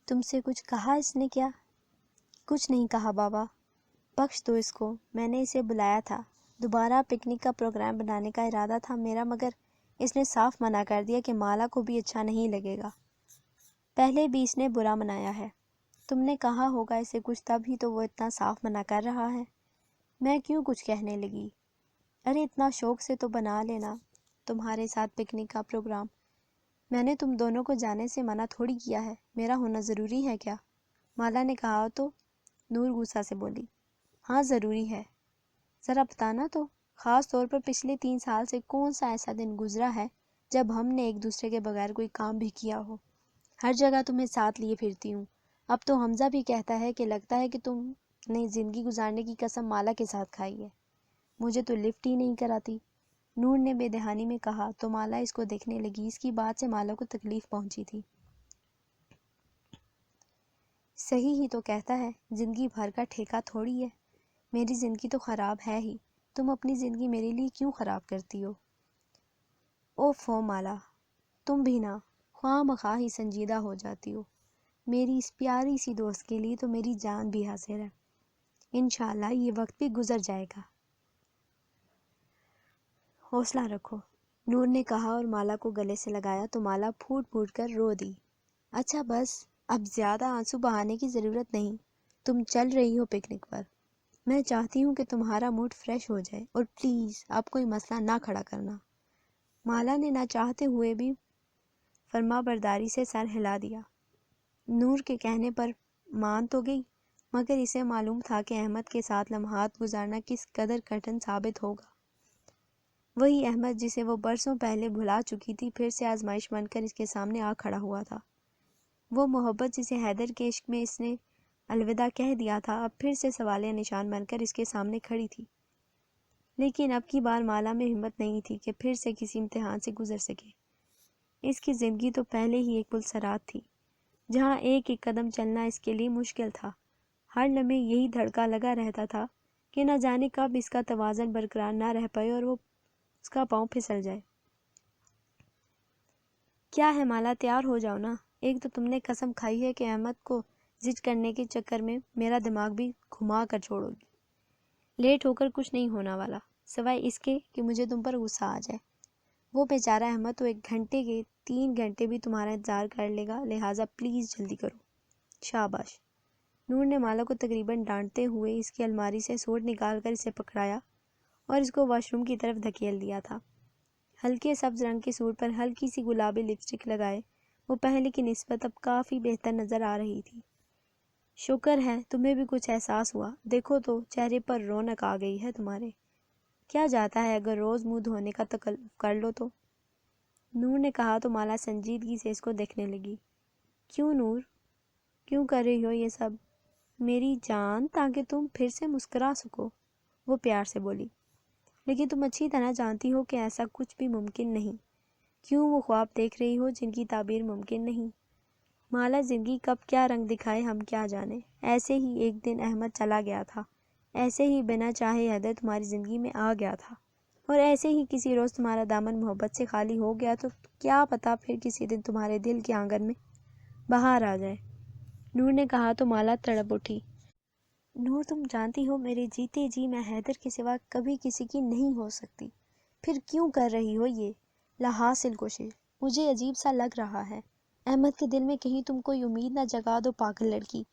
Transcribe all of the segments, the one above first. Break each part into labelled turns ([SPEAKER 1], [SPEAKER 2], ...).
[SPEAKER 1] تم سے کچھ کہا اس نے کیا؟ کچھ نہیں کہا بابا، بخش دو اس کو، میں نے اسے بلایا تھا، دوبارہ پکنک کا پروگرام بنانے کا ارادہ تھا میرا، مگر اس نے صاف منع کر دیا کہ مالا کو بھی اچھا نہیں لگے گا۔ پہلے بھی اس نے برا منایا ہے، تم نے کہا ہوگا اسے کچھ تب ہی تو وہ اتنا صاف منع کر رہا ہے۔ میں کیوں کچھ کہنے لگی؟ ارے اتنا شوق سے تو بنا لینا تمہارے ساتھ پکنک کا پروگرام، میں نے تم دونوں کو جانے سے منع تھوڑی کیا ہے، میرا ہونا ضروری ہے کیا؟ مالا نے کہا تو نور غصہ سے بولی، ہاں ضروری ہے، ذرا بتانا تو، خاص طور پر پچھلے 3 سال سے کون سا ایسا دن گزرا ہے جب ہم نے ایک دوسرے کے بغیر کوئی کام بھی کیا ہو؟ ہر جگہ تمہیں ساتھ لیے پھرتی ہوں، اب تو حمزہ بھی کہتا ہے کہ لگتا ہے کہ تم نے زندگی گزارنے کی قسم مالا کے ساتھ کھائی ہے، مجھے تو لفٹ ہی نہیں کراتی، نور نے بے دہانی میں کہا تو مالا اس کو دیکھنے لگی، اس کی بات سے مالا کو تکلیف پہنچی تھی۔ صحیح ہی تو کہتا ہے، زندگی بھر کا ٹھیکہ تھوڑی ہے، میری زندگی تو خراب ہے ہی، تم اپنی زندگی میرے لیے کیوں خراب کرتی ہو؟ اوفو مالا، تم بھی نا خواہ مخواہ ہی سنجیدہ ہو جاتی ہو، میری اس پیاری سی دوست کے لیے تو میری جان بھی حاضر ہے، انشاءاللہ یہ وقت بھی گزر جائے گا، حوصلہ رکھو، نور نے کہا اور مالا کو گلے سے لگایا تو مالا پھوٹ پھوٹ کر رو دی۔ اچھا بس، اب زیادہ آنسو بہانے کی ضرورت نہیں، تم چل رہی ہو پکنک پر، میں چاہتی ہوں کہ تمہارا موڈ فریش ہو جائے، اور پلیز اب کوئی مسئلہ نہ کھڑا کرنا۔ مالا نے نہ چاہتے ہوئے بھی فرما برداری سے سر ہلا دیا۔ نور کے کہنے پر مان تو گئی، مگر اسے معلوم تھا کہ احمد کے ساتھ لمحات گزارنا کس قدر کٹھن ثابت ہوگا۔ وہی احمد جسے وہ برسوں پہلے بھلا چکی تھی پھر سے آزمائش بن کر اس کے سامنے آ کھڑا ہوا تھا۔ وہ محبت جسے حیدر کے عشق میں اس نے الوداع کہہ دیا تھا اب پھر سے سوالیہ نشان بن کر اس کے سامنے کھڑی تھی، لیکن اب کی بار مالا میں ہمت نہیں تھی کہ پھر سے کسی امتحان سے گزر سکے۔ اس کی زندگی تو پہلے ہی ایک پلسرات تھی، جہاں ایک ایک قدم چلنا اس کے لیے مشکل تھا، ہر لمحے یہی دھڑکا لگا رہتا تھا کہ نہ جانے کب اس کا توازن برقرار نہ رہ پائے اور وہ اس کا پاؤں پھسل جائے۔ کیا ہے مالا، تیار ہو جاؤ نا، ایک تو تم نے قسم کھائی ہے کہ احمد کو ضد کرنے کے چکر میں میرا دماغ بھی گھما کر چھوڑو گی، لیٹ ہو کر کچھ نہیں ہونا والا، سوائے اس کے کہ مجھے تم پر غصہ آ جائے۔ وہ بیچارہ احمد تو 1 گھنٹے کے 3 گھنٹے بھی تمہارا انتظار کر لے گا، لہٰذا پلیز جلدی کرو۔ شاباش۔ نور نے مالا کو تقریباً ڈانٹتے ہوئے اس کی الماری سے سوٹ نکال کر اسے پکڑایا اور اس کو واش روم کی طرف دھکیل دیا تھا۔ ہلکے سبز رنگ کے سوٹ پر ہلکی سی گلابی لپسٹک لگائے وہ پہلے کی نسبت اب کافی بہتر نظر آ رہی تھی۔ شکر ہے تمہیں بھی کچھ احساس ہوا، دیکھو تو چہرے پر رونق آ گئی ہے تمہارے، کیا جاتا ہے اگر روز منہ دھونے کا تکلف کر لو تو؟ نور نے کہا تو مالا سنجیدگی سے اس کو دیکھنے لگی۔ کیوں نور، کیوں کر رہی ہو یہ سب؟ میری جان، تاکہ تم پھر سے مسکرا سکو، وہ پیار سے بولی، لیکن تم اچھی طرح جانتی ہو کہ ایسا کچھ بھی ممکن نہیں، کیوں وہ خواب دیکھ رہی ہو جن کی تعبیر ممکن نہیں؟ مالا، زندگی کب کیا رنگ دکھائے ہم کیا جانے، ایسے ہی ایک دن احمد چلا گیا تھا، ایسے ہی بنا چاہے حیدر تمہاری زندگی میں آ گیا تھا، اور ایسے ہی کسی روز تمہارا دامن محبت سے خالی ہو گیا تو کیا پتا پھر کسی دن تمہارے دل کے آنگن میں بہار آ جائے۔ نور نے کہا تو مالا تڑپ اٹھی۔ نور، تم جانتی ہو میرے جیتے جی میں حیدر کے سوا کبھی کسی کی نہیں ہو سکتی، پھر کیوں کر رہی ہو یہ لاحاصل کوشش؟ مجھے عجیب سا لگ رہا ہے، احمد کے دل میں کہیں تم کوئی امید نہ جگا دو پاگل لڑکی،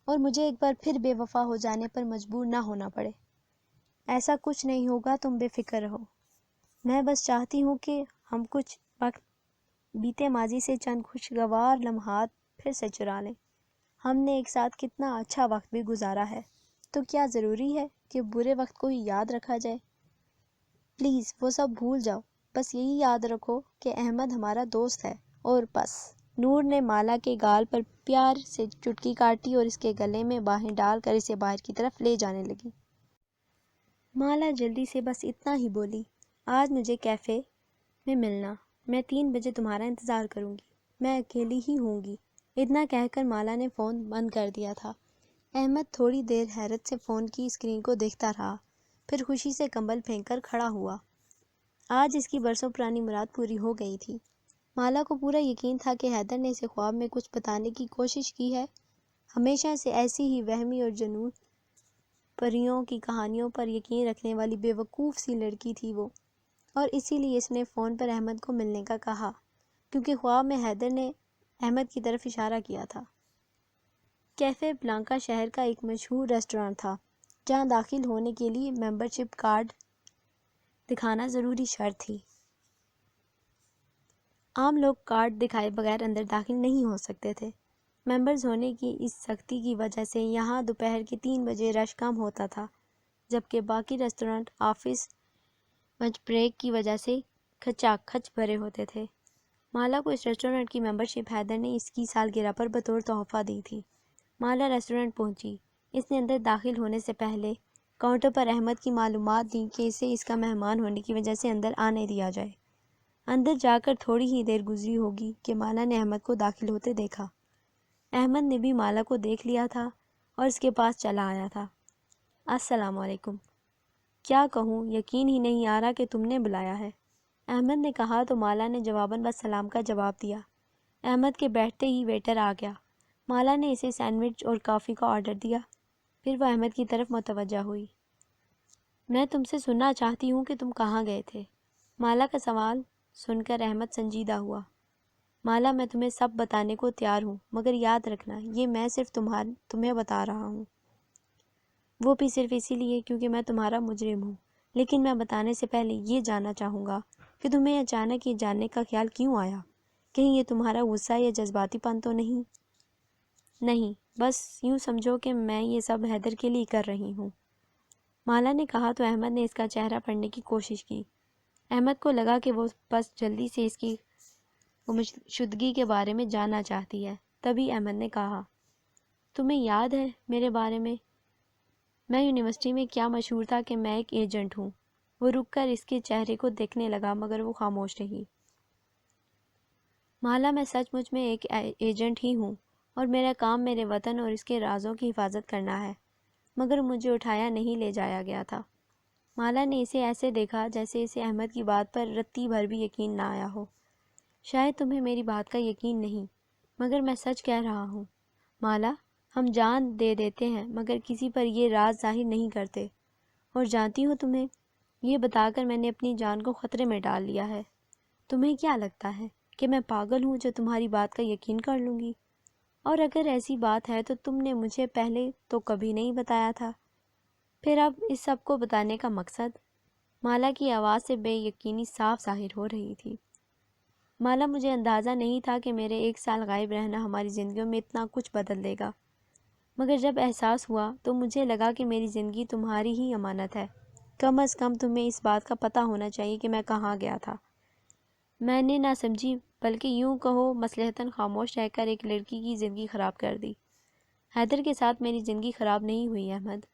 [SPEAKER 1] اور مجھے ایک بار پھر بے وفا ہو جانے پر مجبور نہ ہونا پڑے۔ ایسا کچھ نہیں ہوگا، تم بے فکر رہو، میں بس چاہتی ہوں کہ ہم کچھ وقت بیتے ماضی سے چند خوشگوار لمحات پھر سے چرا لیں۔ ہم نے ایک ساتھ کتنا اچھا وقت بھی گزارا ہے، تو کیا ضروری ہے کہ برے وقت کو ہی یاد رکھا جائے؟ پلیز وہ سب بھول جاؤ، بس یہی یاد رکھو کہ احمد ہمارا دوست ہے، اور بس۔ نور نے مالا کے گال پر پیار سے چٹکی کاٹی اور اس کے گلے میں باہیں ڈال کر اسے باہر کی طرف لے جانے لگی۔ مالا جلدی سے بس اتنا ہی بولی، آج مجھے کیفے میں ملنا، میں 3 بجے تمہارا انتظار کروں گی، میں اکیلی ہی ہوں گی۔ اتنا کہہ کر مالا نے فون بند کر دیا تھا۔ احمد تھوڑی دیر حیرت سے فون کی اسکرین کو دیکھتا رہا، پھر خوشی سے کمبل پھینک کر کھڑا ہوا۔ آج اس کی برسوں پرانی مراد پوری ہو گئی تھی۔ مالا کو پورا یقین تھا کہ حیدر نے اسے خواب میں کچھ بتانے کی کوشش کی ہے۔ ہمیشہ سے ایسی ہی وہمی اور جنون پریوں کی کہانیوں پر یقین رکھنے والی بے وقوف سی لڑکی تھی وہ، اور اسی لیے اس نے فون پر احمد کو ملنے کا کہا، کیونکہ خواب میں حیدر نے احمد کی طرف اشارہ کیا تھا۔ کیفے بلانکا شہر کا ایک مشہور ریسٹورانٹ تھا، جہاں داخل ہونے کے لیے ممبرشپ کارڈ دکھانا ضروری شرط تھی۔ عام لوگ کارڈ دکھائے بغیر اندر داخل نہیں ہو سکتے تھے۔ ممبرز ہونے کی اس سختی کی وجہ سے یہاں دوپہر کے 3 بجے رش کم ہوتا تھا، جبکہ باقی ریسٹورانٹ آفس لنچ بریک کی وجہ سے کھچا کھچ بھرے ہوتے تھے۔ مالا کو اس ریسٹورانٹ کی ممبرشپ حیدر نے اس کی سالگرہ پر بطور تحفہ دی تھی۔ مالا ریسٹورانٹ پہنچی۔ اس نے اندر داخل ہونے سے پہلے کاؤنٹر پر احمد کی معلومات دیں کہ اسے اس کا مہمان ہونے کی وجہ سے اندر آنے دیا جائے۔ اندر جا کر تھوڑی ہی دیر گزری ہوگی کہ مالا نے احمد کو داخل ہوتے دیکھا۔ احمد نے بھی مالا کو دیکھ لیا تھا اور اس کے پاس چلا آیا تھا۔ السلام علیکم۔ کیا کہوں، یقین ہی نہیں آ رہا کہ تم نے بلایا ہے، احمد نے کہا تو مالا نے جواباً بس سلام کا جواب دیا۔ احمد کے بیٹھتے ہی ویٹر آ گیا۔ مالا نے اسے سینڈوچ اور کافی کا آرڈر دیا، پھر وہ احمد کی طرف متوجہ ہوئی۔ میں تم سے سننا چاہتی ہوں کہ تم کہاں گئے تھے۔ مالا کا سوال سن کر احمد سنجیدہ ہوا۔ مالا، میں تمہیں سب بتانے کو تیار ہوں، مگر یاد رکھنا یہ میں صرف تمہیں بتا رہا ہوں، وہ بھی صرف اسی لیے کیونکہ میں تمہارا مجرم ہوں۔ لیکن میں بتانے سے پہلے یہ جاننا چاہوں گا کہ تمہیں اچانک یہ جاننے کا خیال کیوں آیا؟ کہیں یہ تمہارا غصہ یا جذباتی پن تو نہیں؟ نہیں، بس یوں سمجھو کہ میں یہ سب حیدر کے لیے کر رہی ہوں، مالا نے کہا تو احمد نے اس کا چہرہ پڑھنے کی کوشش کی۔ احمد کو لگا کہ وہ بس جلدی سے اس کی گمشدگی کے بارے میں جاننا چاہتی ہے۔ تبھی احمد نے کہا، تمہیں یاد ہے میرے بارے میں یونیورسٹی میں کیا مشہور تھا کہ میں ایک ایجنٹ ہوں؟ وہ رک کر اس کے چہرے کو دیکھنے لگا مگر وہ خاموش رہی۔ مالا، میں سچ مچ میں ایک ایجنٹ ہی ہوں اور میرا کام میرے وطن اور اس کے رازوں کی حفاظت کرنا ہے، مگر مجھے اٹھایا نہیں لے جایا گیا تھا۔ مالا نے اسے ایسے دیکھا جیسے اسے احمد کی بات پر رتی بھر بھی یقین نہ آیا ہو۔ شاید تمہیں میری بات کا یقین نہیں، مگر میں سچ کہہ رہا ہوں مالا، ہم جان دے دیتے ہیں مگر کسی پر یہ راز ظاہر نہیں کرتے، اور جانتی ہو تمہیں یہ بتا کر میں نے اپنی جان کو خطرے میں ڈال لیا ہے۔ تمہیں کیا لگتا ہے کہ میں پاگل ہوں جو تمہاری بات کا یقین کر لوں گی؟ اور اگر ایسی بات ہے تو تم نے مجھے پہلے تو کبھی نہیں بتایا تھا، پھر اب اس سب کو بتانے کا مقصد؟ مالا کی آواز سے بے یقینی صاف ظاہر ہو رہی تھی۔ مالا، مجھے اندازہ نہیں تھا کہ میرے 1 سال غائب رہنا ہماری زندگیوں میں اتنا کچھ بدل دے گا، مگر جب احساس ہوا تو مجھے لگا کہ میری زندگی تمہاری ہی امانت ہے۔ کم از کم تمہیں اس بات کا پتہ ہونا چاہیے کہ میں کہاں گیا تھا۔ میں نے نہ سمجھی بلکہ یوں کہو مصلحتاً خاموش رہ کر ایک لڑکی کی زندگی خراب کر دی۔ حیدر کے ساتھ میری زندگی خراب نہیں ہوئی احمد،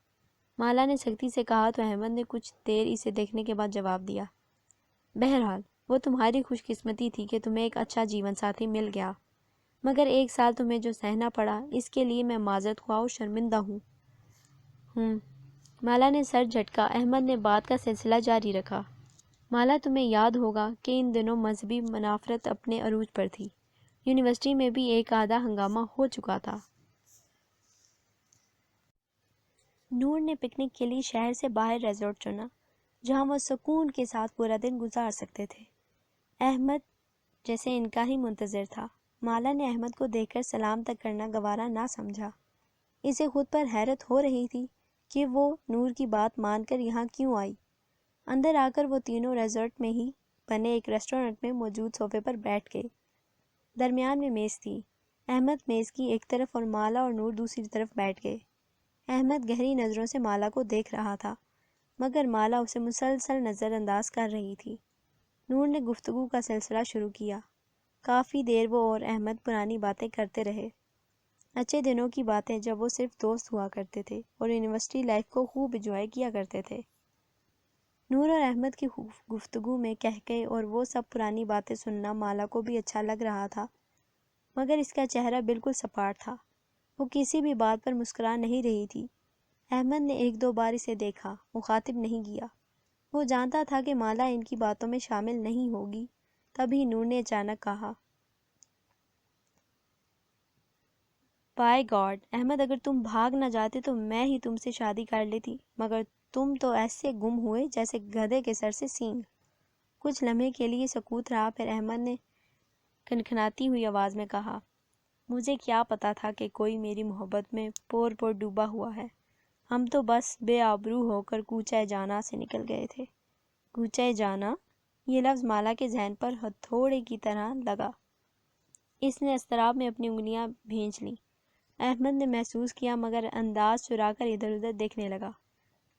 [SPEAKER 1] مالا نے سختی سے کہا تو احمد نے کچھ دیر اسے دیکھنے کے بعد جواب دیا، بہرحال وہ تمہاری خوش قسمتی تھی کہ تمہیں ایک اچھا جیون ساتھی مل گیا، مگر 1 سال تمہیں جو سہنا پڑا اس کے لیے میں معذرت خواہ و شرمندہ ہوں۔ مالا نے سر جھٹکا۔ احمد نے بات کا سلسلہ جاری رکھا، مالا، تمہیں یاد ہوگا کہ ان دنوں مذہبی منافرت اپنے عروج پر تھی، یونیورسٹی میں بھی ایک آدھا ہنگامہ ہو چکا تھا۔ نور نے پکنک کے لیے شہر سے باہر ریزورٹ چنا جہاں وہ سکون کے ساتھ پورا دن گزار سکتے تھے۔ احمد جیسے ان کا ہی منتظر تھا۔ مالا نے احمد کو دیکھ کر سلام تک کرنا گوارا نہ سمجھا۔ اسے خود پر حیرت ہو رہی تھی کہ وہ نور کی بات مان کر یہاں کیوں آئی۔ اندر آ کر وہ تینوں ریزورٹ میں ہی بنے ایک ریسٹورانٹ میں موجود صوفے پر بیٹھ گئے۔ درمیان میں میز تھی۔ احمد میز کی ایک طرف اور مالا اور نور دوسری طرف بیٹھ گئے۔ احمد گہری نظروں سے مالا کو دیکھ رہا تھا مگر مالا اسے مسلسل نظر انداز کر رہی تھی۔ نور نے گفتگو کا سلسلہ شروع کیا۔ کافی دیر وہ اور احمد پرانی باتیں کرتے رہے، اچھے دنوں کی باتیں جب وہ صرف دوست ہوا کرتے تھے اور یونیورسٹی لائف کو خوب انجوائے کیا کرتے تھے۔ نور اور احمد کی گفتگو میں قہقہے اور وہ سب پرانی باتیں سننا مالا کو بھی اچھا لگ رہا تھا، مگر اس کا چہرہ بالکل سپاٹ تھا، وہ کسی بھی بات پر مسکرا نہیں رہی تھی۔ احمد نے 1-2 بار اسے دیکھا، مخاطب نہیں کیا۔ وہ جانتا تھا کہ مالا ان کی باتوں میں شامل نہیں ہوگی، تبھی نور نے اچانک کہا، بائی گاڈ احمد، اگر تم بھاگ نہ جاتے تو میں ہی تم سے شادی کر لیتی، مگر تم تو ایسے گم ہوئے جیسے گدھے کے سر سے سینگ۔ کچھ لمحے کے لیے سکوت رہا، پھر احمد نے کھنکھناتی ہوئی آواز میں کہا، مجھے کیا پتا تھا کہ کوئی میری محبت میں پور پور ڈوبا ہوا ہے، ہم تو بس بے آبرو ہو کر کوچہ جانا سے نکل گئے تھے۔ کوچہ جانا، یہ لفظ مالا کے ذہن پر ہتھوڑے کی طرح لگا۔ اس نے اضطراب میں اپنی انگلیاں بھینچ لیں۔ احمد نے محسوس کیا مگر انداز چرا کر ادھر ادھر دیکھنے لگا۔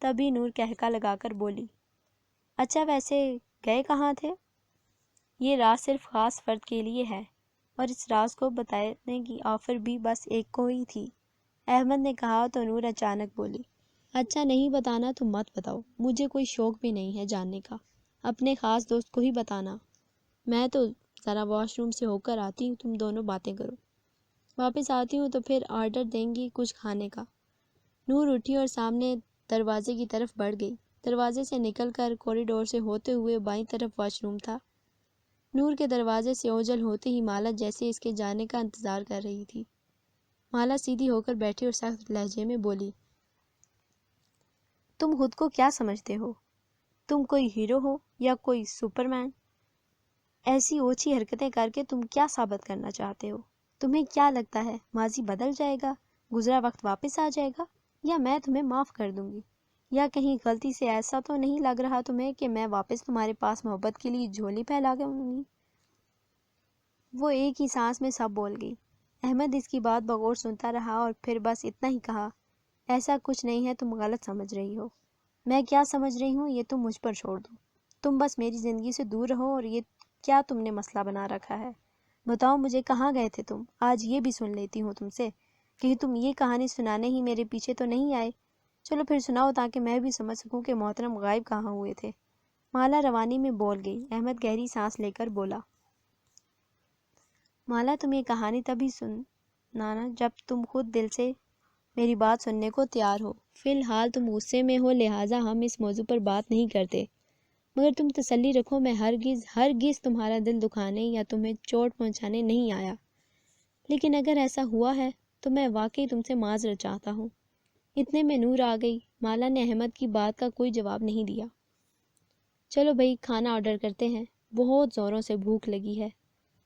[SPEAKER 1] تبھی نور قہقہ لگا کر بولی، اچھا ویسے گئے کہاں تھے؟ یہ راز صرف خاص فرد کے لیے ہے، اور اس راز کو بتانے کی آفر بھی بس ایک کو ہی تھی۔ احمد نے کہا تو نور اچانک بولی، اچھا نہیں بتانا تو مت بتاؤ، مجھے کوئی شوق بھی نہیں ہے جاننے کا، اپنے خاص دوست کو ہی بتانا۔ میں تو ذرا واش روم سے ہو کر آتی ہوں، تم دونوں باتیں کرو، واپس آتی ہوں تو پھر آرڈر دیں گی کچھ کھانے کا۔ نور اٹھی اور سامنے دروازے کی طرف بڑھ گئی۔ دروازے سے نکل کر کوریڈور سے ہوتے ہوئے بائیں طرف واش روم تھا۔ نور کے دروازے سے اوجھل ہوتے ہی مالا جیسے اس کے جانے کا انتظار کر رہی تھی۔ مالا سیدھی ہو کر بیٹھی اور سخت لہجے میں بولی، تم خود کو کیا سمجھتے ہو؟ تم کوئی ہیرو ہو یا کوئی سپرمین؟ ایسی اوچھی حرکتیں کر کے تم کیا ثابت کرنا چاہتے ہو؟ تمہیں کیا لگتا ہے ماضی بدل جائے گا، گزرا وقت واپس آ جائے گا، یا میں تمہیں معاف کر دوں گی؟ یا کہیں غلطی سے ایسا تو نہیں لگ رہا تمہیں کہ میں واپس تمہارے پاس محبت کے لیے جھولی پھیلا گی؟ وہ ایک ہی سانس میں سب بول گئی۔ احمد اس کی بات بغور سنتا رہا اور پھر بس اتنا ہی کہا، ایسا کچھ نہیں ہے، تم غلط سمجھ رہی ہو۔ میں کیا سمجھ رہی ہوں یہ تم مجھ پر چھوڑ دو۔ تم بس میری زندگی سے دور رہو، اور یہ کیا تم نے مسئلہ بنا رکھا ہے؟ بتاؤ مجھے، کہاں گئے تھے تم؟ آج یہ بھی سن لیتی ہوں تم سے، کہ تم یہ کہانی سنانے ہی میرے پیچھے تو نہیں آئے۔ چلو پھر سناؤ تاکہ میں بھی سمجھ سکوں کہ محترم غائب کہاں ہوئے تھے۔ مالا روانی میں بول گئی۔ احمد گہری سانس لے کر بولا، مالا تم یہ کہانی تبھی سنانا جب تم خود دل سے میری بات سننے کو تیار ہو۔ فی الحال تم غصے میں ہو، لہٰذا ہم اس موضوع پر بات نہیں کرتے، مگر تم تسلی رکھو، میں ہرگز تمہارا دل دکھانے یا تمہیں چوٹ پہنچانے نہیں آیا، لیکن اگر ایسا ہوا ہے تو میں واقعی تم سے معذرت چاہتا ہوں۔ اتنے میں نور آ گئی۔ مالا نے احمد کی بات کا کوئی جواب نہیں دیا۔ چلو بھائی کھانا آرڈر کرتے ہیں، بہت زوروں سے بھوک لگی ہے،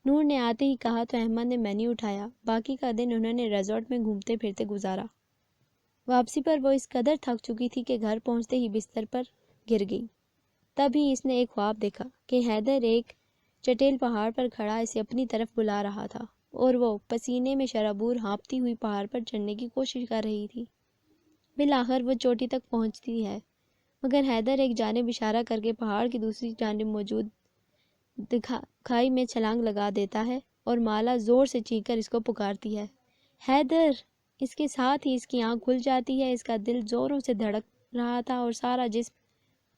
[SPEAKER 1] نور نے آتے ہی کہا تو احمد نے مینیو اٹھایا۔ باقی کا دن انہوں نے ریزورٹ میں گھومتے پھرتے گزارا۔ واپسی پر وہ اس قدر تھک چکی تھی کہ گھر پہنچتے ہی بستر پر گر گئی۔ تبھی اس نے ایک خواب دیکھا کہ حیدر ایک چٹیل پہاڑ پر کھڑا اسے اپنی طرف بلا رہا تھا، اور وہ پسینے میں شرابور ہانپتی ہوئی پہاڑ پر چڑھنے کی کوشش کر رہی تھی۔ بالآخر وہ چوٹی تک پہنچتی ہے، مگر حیدر ایک جانب اشارہ کر کے پہاڑ کی دوسری جانب موجود کھائی میں چھلانگ لگا دیتا ہے، اور مالا زور سے چیخ کر اس کو پکارتی ہے، حیدر! اس کے ساتھ ہی اس کی آنکھ کھل جاتی ہے۔ اس کا دل زوروں سے دھڑک رہا تھا اور سارا جسم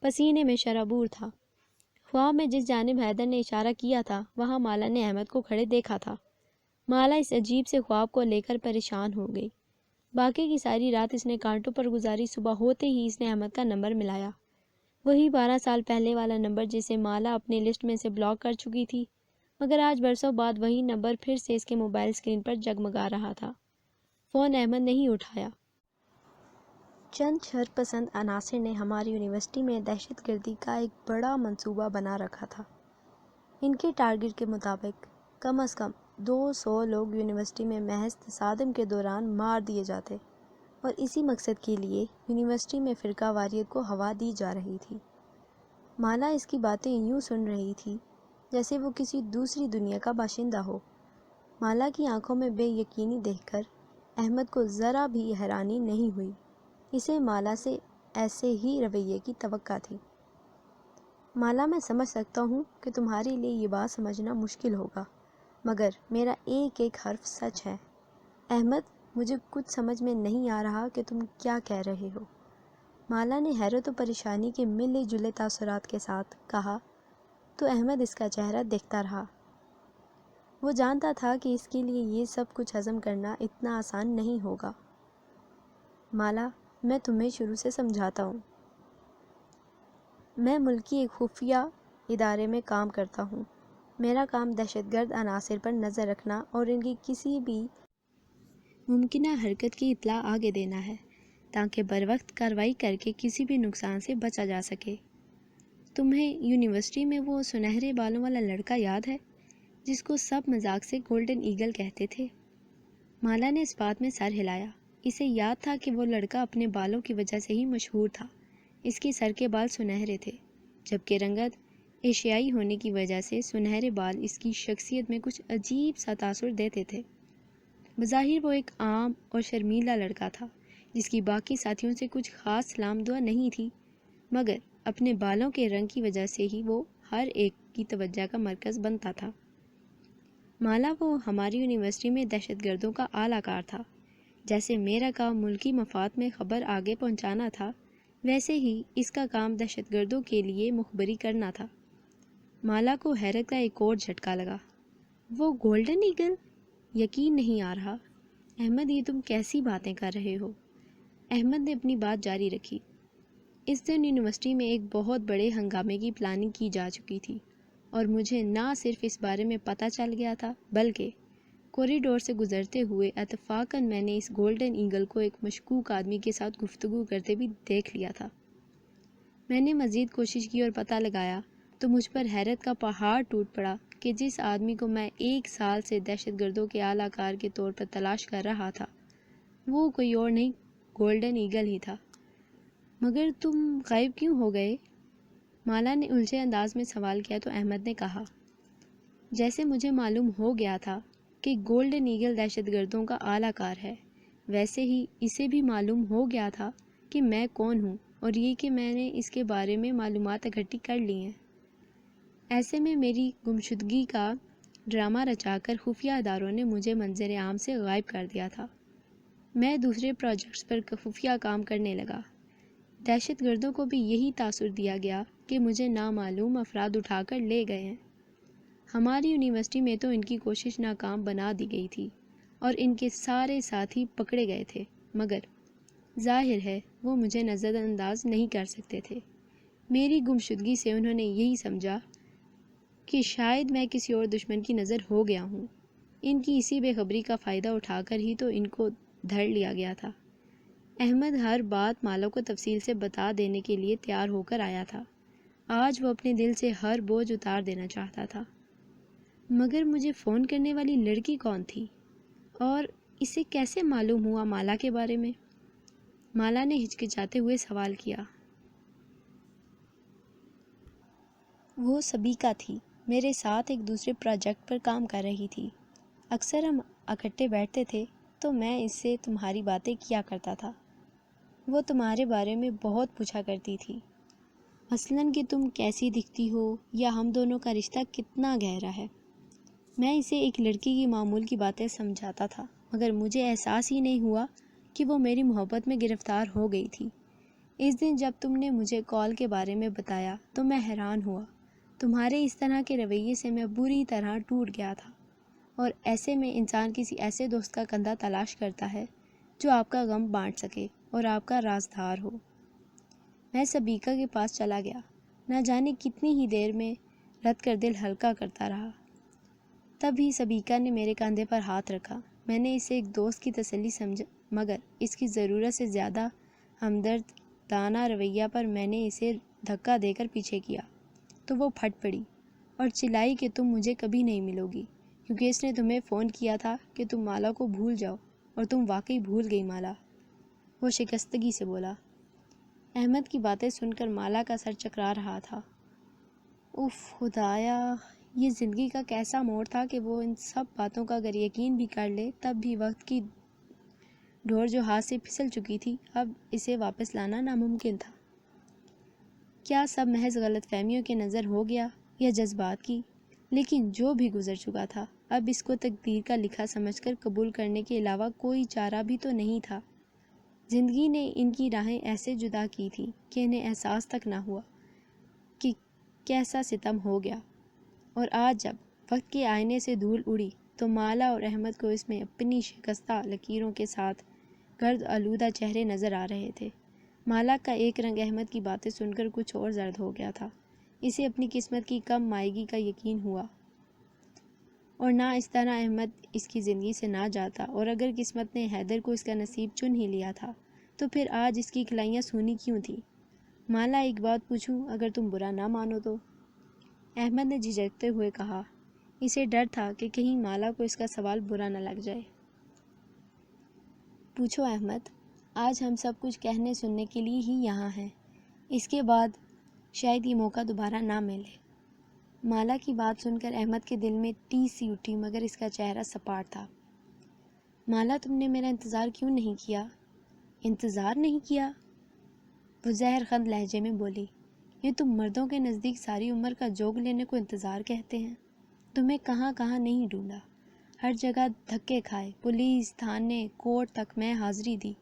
[SPEAKER 1] پسینے میں شرابور تھا۔ خواب میں جس جانب حیدر نے اشارہ کیا تھا وہاں مالا نے احمد کو کھڑے دیکھا تھا۔ مالا اس عجیب سے خواب کو لے کر پریشان ہو گئی۔ باقی کی ساری رات اس نے کانٹوں پر گزاری۔ صبح ہوتے ہی اس نے احمد کا نمبر ملایا، وہی 12 سال پہلے والا نمبر جسے مالا اپنی لسٹ میں سے بلاک کر چکی تھی، مگر آج برسوں بعد وہی نمبر پھر سے اس کے موبائل اسکرین پر جگمگا رہا تھا۔ فون احمد نہیں اٹھایا۔ چند شرپسند عناصر نے ہماری یونیورسٹی میں دہشت گردی کا ایک بڑا منصوبہ بنا رکھا تھا۔ ان کے ٹارگٹ کے مطابق کم از کم 200 لوگ یونیورسٹی میں محض تصادم کے دوران مار دیے جاتے، اور اسی مقصد کے لیے یونیورسٹی میں فرقہ واریت کو ہوا دی جا رہی تھی۔ مالا اس کی باتیں یوں سن رہی تھی جیسے وہ کسی دوسری دنیا کا باشندہ ہو۔ مالا کی آنکھوں میں بے یقینی دیکھ کر احمد کو ذرا بھی حیرانی نہیں ہوئی۔ اسے مالا سے ایسے ہی رویے کی توقع تھی۔ مالا، میں سمجھ سکتا ہوں کہ تمہارے لیے یہ بات سمجھنا مشکل ہوگا، مگر میرا ایک ایک حرف سچ ہے۔ احمد، مجھے کچھ سمجھ میں نہیں آ رہا کہ تم کیا کہہ رہے ہو۔ مالا نے حیرت و پریشانی کے ملے جلے تاثرات کے ساتھ کہا تو احمد اس کا چہرہ دیکھتا رہا۔ وہ جانتا تھا کہ اس کے لیے یہ سب کچھ ہضم کرنا اتنا آسان نہیں ہوگا۔ مالا، میں تمہیں شروع سے سمجھاتا ہوں۔ میں ملکی ایک خفیہ ادارے میں کام کرتا ہوں۔ میرا کام دہشت گرد عناصر پر نظر رکھنا اور ان کی کسی بھی ممکنہ حرکت کی اطلاع آگے دینا ہے تاکہ بروقت کارروائی کر کے کسی بھی نقصان سے بچا جا سکے۔ تمہیں یونیورسٹی میں وہ سنہرے بالوں والا لڑکا یاد ہے جس کو سب مذاق سے گولڈن ایگل کہتے تھے؟ مالا نے اس بات میں سر ہلایا۔ اسے یاد تھا کہ وہ لڑکا اپنے بالوں کی وجہ سے ہی مشہور تھا۔ اس کے سر کے بال سنہرے تھے، جبکہ رنگت ایشیائی ہونے کی وجہ سے سنہرے بال اس کی شخصیت میں کچھ عجیب سا تاثر دیتے تھے۔ بظاہر وہ ایک عام اور شرمیلا لڑکا تھا جس کی باقی ساتھیوں سے کچھ خاص سلام دعا نہیں تھی، مگر اپنے بالوں کے رنگ کی وجہ سے ہی وہ ہر ایک کی توجہ کا مرکز بنتا تھا۔ مالا وہ ہماری یونیورسٹی میں دہشت گردوں کا اعلیٰ کار تھا۔ جیسے میرا کام ملکی مفاد میں خبر آگے پہنچانا تھا، ویسے ہی اس کا کام دہشت گردوں کے لیے مخبری کرنا تھا۔ مالا کو حیرت کا ایک اور جھٹکا لگا۔ وہ گولڈن ایگل؟ یقین نہیں آ رہا۔ احمد، یہ تم کیسی باتیں کر رہے ہو؟ احمد نے اپنی بات جاری رکھی۔ اس دن یونیورسٹی میں ایک بہت بڑے ہنگامے کی پلاننگ کی جا چکی تھی اور مجھے نہ صرف اس بارے میں پتہ چل گیا تھا بلکہ کوریڈور سے گزرتے ہوئے اتفاقاً میں نے اس گولڈن ایگل کو ایک مشکوک آدمی کے ساتھ گفتگو کرتے بھی دیکھ لیا تھا۔ میں نے مزید کوشش کی اور پتہ لگایا تو مجھ پر حیرت کا پہاڑ ٹوٹ پڑا کہ جس آدمی کو میں 1 سال سے دہشت گردوں کے اعلیٰ کار کے طور پر تلاش کر رہا تھا وہ کوئی اور نہیں، گولڈن ایگل ہی تھا۔ مگر تم غائب کیوں ہو گئے؟ مالا نے الجھے انداز میں سوال کیا تو احمد نے کہا، جیسے مجھے معلوم ہو گیا تھا کہ گولڈن ایگل دہشت گردوں کا اعلیٰ کار ہے، ویسے ہی اسے بھی معلوم ہو گیا تھا کہ میں کون ہوں اور یہ کہ میں نے اس کے بارے میں معلومات اکٹھی کر لی ہیں۔ ایسے میں میری گمشدگی کا ڈرامہ رچا کر خفیہ اداروں نے مجھے منظر عام سے غائب کر دیا تھا۔ میں دوسرے پروجیکٹس پر خفیہ کام کرنے لگا۔ دہشت گردوں کو بھی یہی تاثر دیا گیا کہ مجھے نامعلوم افراد اٹھا کر لے گئے ہیں۔ ہماری یونیورسٹی میں تو ان کی کوشش ناکام بنا دی گئی تھی اور ان کے سارے ساتھی پکڑے گئے تھے، مگر ظاہر ہے وہ مجھے نظر انداز نہیں کر سکتے تھے۔ میری گمشدگی سے انہوں نے یہی سمجھا کہ شاید میں کسی اور دشمن کی نظر ہو گیا ہوں۔ ان کی اسی بے خبری کا فائدہ اٹھا کر ہی تو ان کو دھر لیا گیا تھا۔ احمد ہر بات مالا کو تفصیل سے بتا دینے کے لیے تیار ہو کر آیا تھا۔ آج وہ اپنے دل سے ہر بوجھ اتار دینا چاہتا تھا۔ مگر مجھے فون کرنے والی لڑکی کون تھی اور اسے کیسے معلوم ہوا مالا کے بارے میں؟ مالا نے ہچکچاتے ہوئے سوال کیا۔ وہ سبیکا تھی، میرے ساتھ ایک دوسرے پروجیکٹ پر کام کر رہی تھی۔ اکثر ہم اکٹھے بیٹھتے تھے تو میں اس سے تمہاری باتیں کیا کرتا تھا۔ وہ تمہارے بارے میں بہت پوچھا کرتی تھی، مثلاً کہ تم کیسی دکھتی ہو یا ہم دونوں کا رشتہ کتنا گہرا ہے۔ میں اسے ایک لڑکی کی معمول کی باتیں سمجھاتا تھا، مگر مجھے احساس ہی نہیں ہوا کہ وہ میری محبت میں گرفتار ہو گئی تھی۔ اس دن جب تم نے مجھے کال کے بارے میں بتایا تو میں حیران ہوا۔ تمہارے اس طرح کے رویے سے میں بری طرح ٹوٹ گیا تھا، اور ایسے میں انسان کسی ایسے دوست کا کندھا تلاش کرتا ہے جو آپ کا غم بانٹ سکے اور آپ کا رازدار ہو۔ میں سبیکا کے پاس چلا گیا، نہ جانے کتنی ہی دیر میں رت کر دل ہلکا کرتا رہا۔ تب ہی سبیکا نے میرے کندھے پر ہاتھ رکھا۔ میں نے اسے ایک دوست کی تسلی سمجھا، مگر اس کی ضرورت سے زیادہ ہمدرد دانہ رویہ پر میں نے اسے دھکا دے کر پیچھے کیا تو وہ پھٹ پڑی اور چلائی کہ تم مجھے کبھی نہیں ملو گی، کیونکہ اس نے تمہیں فون کیا تھا کہ تم مالا کو بھول جاؤ، اور تم واقعی بھول گئی مالا۔ وہ شکستگی سے بولا۔ احمد کی باتیں سن کر مالا کا سر چکرا رہا تھا۔ اف خدایا، یہ زندگی کا کیسا موڑ تھا کہ وہ ان سب باتوں کا اگر یقین بھی کر لے تب بھی وقت کی ڈور جو ہاتھ سے پھسل چکی تھی اب اسے واپس لانا ناممکن تھا۔ کیا سب محض غلط فہمیوں کے نظر ہو گیا یا جذبات کی؟ لیکن جو بھی گزر چکا تھا اب اس کو تقدیر کا لکھا سمجھ کر قبول کرنے کے علاوہ کوئی چارہ بھی تو نہیں تھا۔ زندگی نے ان کی راہیں ایسے جدا کی تھی کہ انہیں احساس تک نہ ہوا کہ کیسا ستم ہو گیا، اور آج جب وقت کے آئینے سے دھول اڑی تو مالا اور احمد کو اس میں اپنی شکستہ لکیروں کے ساتھ گرد آلودہ چہرے نظر آ رہے تھے۔ مالا کا ایک رنگ احمد کی باتیں سن کر کچھ اور زرد ہو گیا تھا۔ اسے اپنی قسمت کی کم مائگی کا یقین ہوا۔ اور نہ اس طرح احمد اس کی زندگی سے نہ جاتا، اور اگر قسمت نے حیدر کو اس کا نصیب چن ہی لیا تھا تو پھر آج اس کی کھلائیاں سونی کیوں تھی؟ مالا ایک بات پوچھوں، اگر تم برا نہ مانو تو؟ احمد نے جھجکتے ہوئے کہا۔ اسے ڈر تھا کہ کہیں مالا کو اس کا سوال برا نہ لگ جائے۔ پوچھو احمد، آج ہم سب کچھ کہنے سننے کے لیے ہی یہاں ہیں، اس کے بعد شاید یہ موقع دوبارہ نہ ملے۔ مالا کی بات سن کر احمد کے دل میں ٹیس سی اٹھی، مگر اس کا چہرہ سپاٹ تھا۔ مالا، تم نے میرا انتظار کیوں نہیں کیا؟ انتظار نہیں کیا؟ وہ زہر خند لہجے میں بولی۔ یہ تم مردوں کے نزدیک ساری عمر کا جوگ لینے کو انتظار کہتے ہیں؟ تمہیں کہاں کہاں نہیں ڈھونڈا، ہر جگہ دھکے کھائے، پولیس، تھانے، کورٹ تک میں حاضری دی،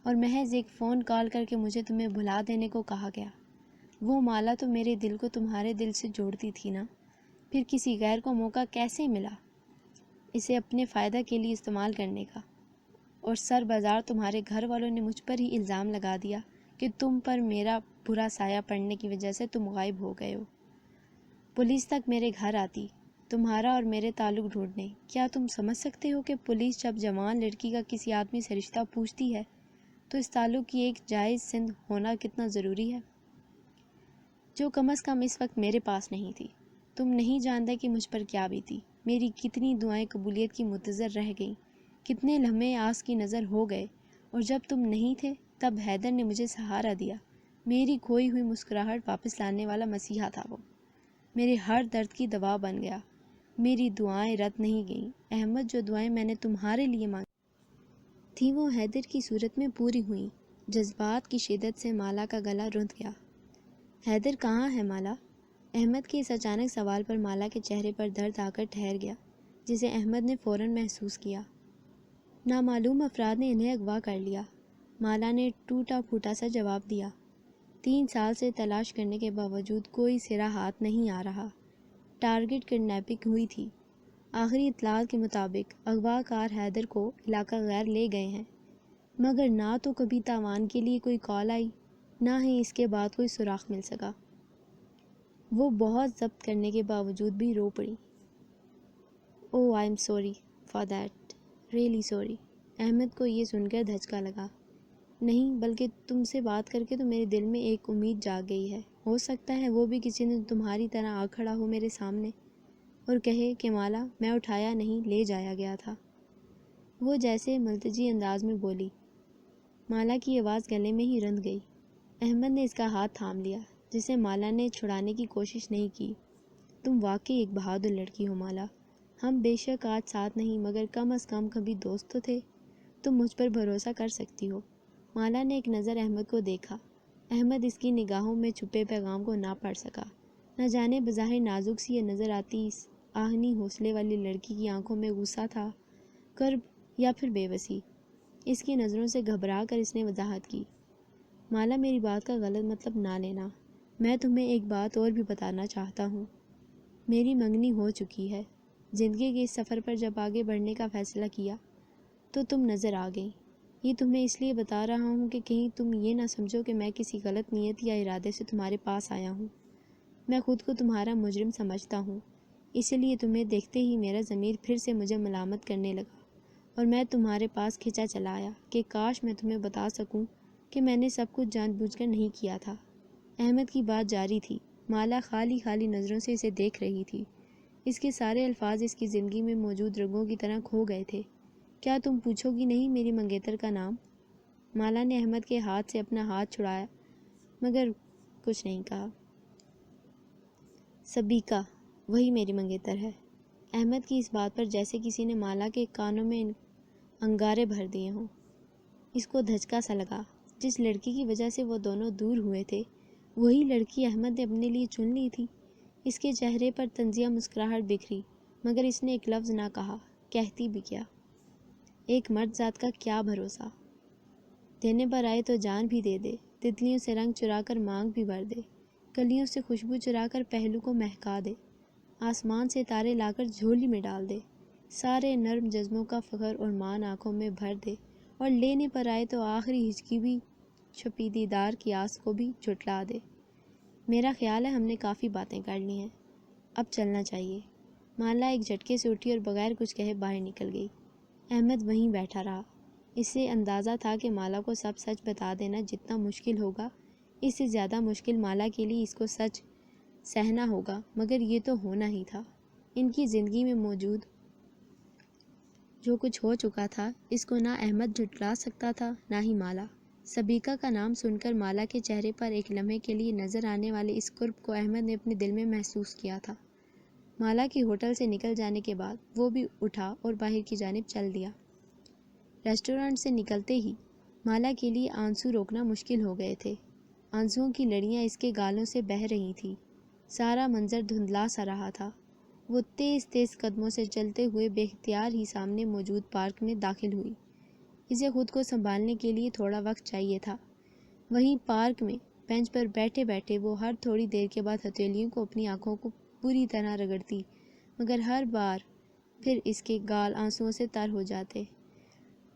[SPEAKER 1] اور محض ایک فون کال کر کے مجھے تمہیں بھلا دینے کو کہا گیا۔ وہ مالا تو میرے دل کو تمہارے دل سے جوڑتی تھی نا، پھر کسی غیر کو موقع کیسے ملا اسے اپنے فائدہ کے لیے استعمال کرنے کا؟ اور سر بازار تمہارے گھر والوں نے مجھ پر ہی الزام لگا دیا کہ تم پر میرا برا سایہ پڑنے کی وجہ سے تم غائب ہو گئے ہو۔ پولیس تک میرے گھر آتی تمہارا اور میرے تعلق ڈھونڈنے۔ کیا تم سمجھ سکتے ہو کہ پولیس جب جوان لڑکی کا کسی آدمی سے رشتہ پوچھتی ہے تو اس تعلق کی ایک جائز سند ہونا کتنا ضروری ہے، جو کم از کم اس وقت میرے پاس نہیں تھی۔ تم نہیں جانتے کہ مجھ پر کیا بیتی، میری کتنی دعائیں قبولیت کی منتظر رہ گئیں، کتنے لمحے آس کی نظر ہو گئے، اور جب تم نہیں تھے تب حیدر نے مجھے سہارا دیا۔ میری کھوئی ہوئی مسکراہٹ واپس لانے والا مسیحا تھا وہ، میرے ہر درد کی دوا بن گیا۔ میری دعائیں رد نہیں گئیں احمد، جو دعائیں میں نے تمہارے لیے مانگی تھیں وہ حیدر کی صورت میں پوری ہوئیں۔ جذبات کی شدت سے مالا کا گلا رونت گیا۔ حیدر کہاں ہے مالا؟ احمد کے اس اچانک سوال پر مالا کے چہرے پر درد آ کر ٹھہر گیا، جسے احمد نے فوراً محسوس کیا۔ نامعلوم افراد نے انہیں اغوا کر لیا، مالا نے ٹوٹا پھوٹا سا جواب دیا۔ 3 سال سے تلاش کرنے کے باوجود کوئی سرا ہاتھ نہیں آ رہا۔ ٹارگٹ کڈنیپنگ ہوئی تھی۔ آخری اطلاعات کے مطابق اغوا کار حیدر کو علاقہ غیر لے گئے ہیں، مگر نہ تو کبھی تاوان کے لیے کوئی کال آئی، نہ ہی اس کے بعد کوئی سراغ مل سکا۔ وہ بہت ضبط کرنے کے باوجود بھی رو پڑی۔ Oh I am sorry for that, really sorry. Ahmed کو یہ سن کر دھچکا لگا۔ نہیں، بلکہ تم سے بات کر کے تو میرے دل میں ایک امید جاگ گئی ہے۔ ہو سکتا ہے وہ بھی کسی نے تمہاری طرح آ کھڑا ہو میرے سامنے اور کہے کہ مالا میں اٹھایا نہیں، لے جایا گیا تھا۔ وہ جیسے ملتجی انداز میں بولی۔ مالا کی آواز گلے میں ہی رند گئی۔ احمد نے اس کا ہاتھ تھام لیا، جسے مالا نے چھڑانے کی کوشش نہیں کی۔ تم واقعی ایک بہادر لڑکی ہو مالا۔ ہم بے شک آج ساتھ نہیں، مگر کم از کم کبھی دوست تو تھے۔ تم مجھ پر بھروسہ کر سکتی ہو۔ مالا نے ایک نظر احمد کو دیکھا۔ احمد اس کی نگاہوں میں چھپے پیغام کو نہ پڑھ سکا۔ نہ جانے بظاہر نازک سی نظر آتی اس آہنی حوصلے والی لڑکی کی آنکھوں میں غصہ تھا، کرب یا پھر بے بسی۔ اس کی نظروں سے گھبرا کر اس نے وضاحت کی۔ مالا، میری بات کا غلط مطلب نہ لینا، میں تمہیں ایک بات اور بھی بتانا چاہتا ہوں۔ میری منگنی ہو چکی ہے۔ زندگی کے اس سفر پر جب آگے بڑھنے کا فیصلہ کیا تو تم نظر آ گئی۔ یہ تمہیں اس لیے بتا رہا ہوں کہ کہیں تم یہ نہ سمجھو کہ میں کسی غلط نیت یا ارادے سے تمہارے پاس آیا ہوں۔ میں خود کو تمہارا مجرم سمجھتا ہوں، اس لیے تمہیں دیکھتے ہی میرا ضمیر پھر سے مجھے ملامت کرنے لگا، اور میں تمہارے پاس کھنچا چلا آیا کہ کاش میں تمہیں بتا سکوں کہ میں نے سب کچھ جان بوجھ کر نہیں کیا تھا۔ احمد کی بات جاری تھی۔ مالا خالی خالی نظروں سے اسے دیکھ رہی تھی۔ اس کے سارے الفاظ اس کی زندگی میں موجود رنگوں کی طرح کھو گئے تھے۔ کیا تم پوچھو گی نہیں میری منگیتر کا نام؟ مالا نے احمد کے ہاتھ سے اپنا ہاتھ چھڑایا، مگر کچھ نہیں کہا۔ سبیکا، وہی میری منگیتر ہے۔ احمد کی اس بات پر جیسے کسی نے مالا کے کانوں میں انگارے بھر دیے ہوں۔ اس کو دھچکا سا لگا۔ جس لڑکی کی وجہ سے وہ دونوں دور ہوئے تھے، وہی لڑکی احمد نے اپنے لیے چن لی تھی۔ اس کے چہرے پر طنزیہ مسکراہٹ بکھری، مگر اس نے ایک لفظ نہ کہا۔ کہتی بھی کیا؟ ایک مرد ذات کا کیا بھروسہ؟ دینے پر آئے تو جان بھی دے دے، تتلیوں سے رنگ چرا کر مانگ بھی بھر دے، کلیوں سے خوشبو چرا کر پہلو کو مہکا دے، آسمان سے تارے لا کر جھولی میں ڈال دے، سارے نرم جذبوں کا فخر اور مان آنکھوں میں بھر دے، اور لینے پر آئے تو آخری ہچکی بھی چھپی دیدار کی آس کو بھی جھٹلا دے۔ میرا خیال ہے ہم نے کافی باتیں کر لی ہیں، اب چلنا چاہیے۔ مالا ایک جھٹکے سے اٹھی اور بغیر کچھ کہے باہر نکل گئی۔ احمد وہیں بیٹھا رہا۔ اسے اندازہ تھا کہ مالا کو سب سچ بتا دینا جتنا مشکل ہوگا، اس سے زیادہ مشکل مالا کے لیے اس کو سچ سہنا ہوگا، مگر یہ تو ہونا ہی تھا۔ ان کی زندگی میں موجود جو کچھ ہو چکا تھا، اس کو نہ احمد جھٹلا سکتا تھا، نہ ہی مالا۔ سبیکا کا نام سن کر مالا کے چہرے پر ایک لمحے کے لیے نظر آنے والے اس قرب کو احمد نے اپنے دل میں محسوس کیا تھا۔ مالا کی ہوٹل سے نکل جانے کے بعد وہ بھی اٹھا اور باہر کی جانب چل دیا۔ ریسٹورانٹ سے نکلتے ہی مالا کے لیے آنسو روکنا مشکل ہو گئے تھے۔ آنسوؤں کی لڑیاں اس کے گالوں سے بہہ رہی تھیں۔ سارا منظر دھندلا سا رہا تھا۔ وہ تیز تیز قدموں سے چلتے ہوئے بے اختیار ہی سامنے موجود پارک میں داخل ہوئی۔ اسے خود کو سنبھالنے کے لیے تھوڑا وقت چاہیے تھا۔ وہیں پارک میں بینچ پر بیٹھے بیٹھے وہ ہر تھوڑی دیر کے بعد ہتھیلیوں کو اپنی آنکھوں کو پوری طرح رگڑتی، مگر ہر بار پھر اس کے گال آنسوؤں سے تر ہو جاتے۔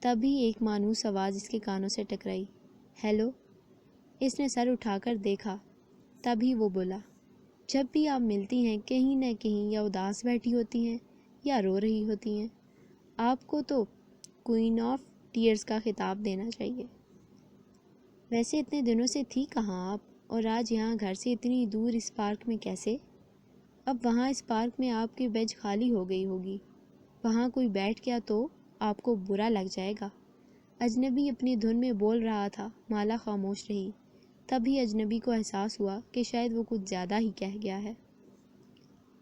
[SPEAKER 1] تبھی ایک مانوس آواز اس کے کانوں سے ٹکرائی۔ ہیلو۔ اس نے سر اٹھا کر دیکھا۔ تبھی وہ بولا، جب بھی آپ ملتی ہیں کہیں نہ کہیں یا اداس بیٹھی ہوتی ہیں یا رو رہی ہوتی ہیں۔ آپ کو تو کوئین آف ٹیئرز کا خطاب دینا چاہیے۔ ویسے اتنے دنوں سے تھی کہاں آپ، اور آج یہاں گھر سے اتنی دور اس پارک میں کیسے؟ اب وہاں اس پارک میں آپ کی بینچ خالی ہو گئی ہوگی، وہاں کوئی بیٹھ گیا تو آپ کو برا لگ جائے گا۔ اجنبی اپنی دھن میں بول رہا تھا۔ مالا خاموش رہی۔ تبھی اجنبی کو احساس ہوا کہ شاید وہ کچھ زیادہ ہی کہہ گیا ہے۔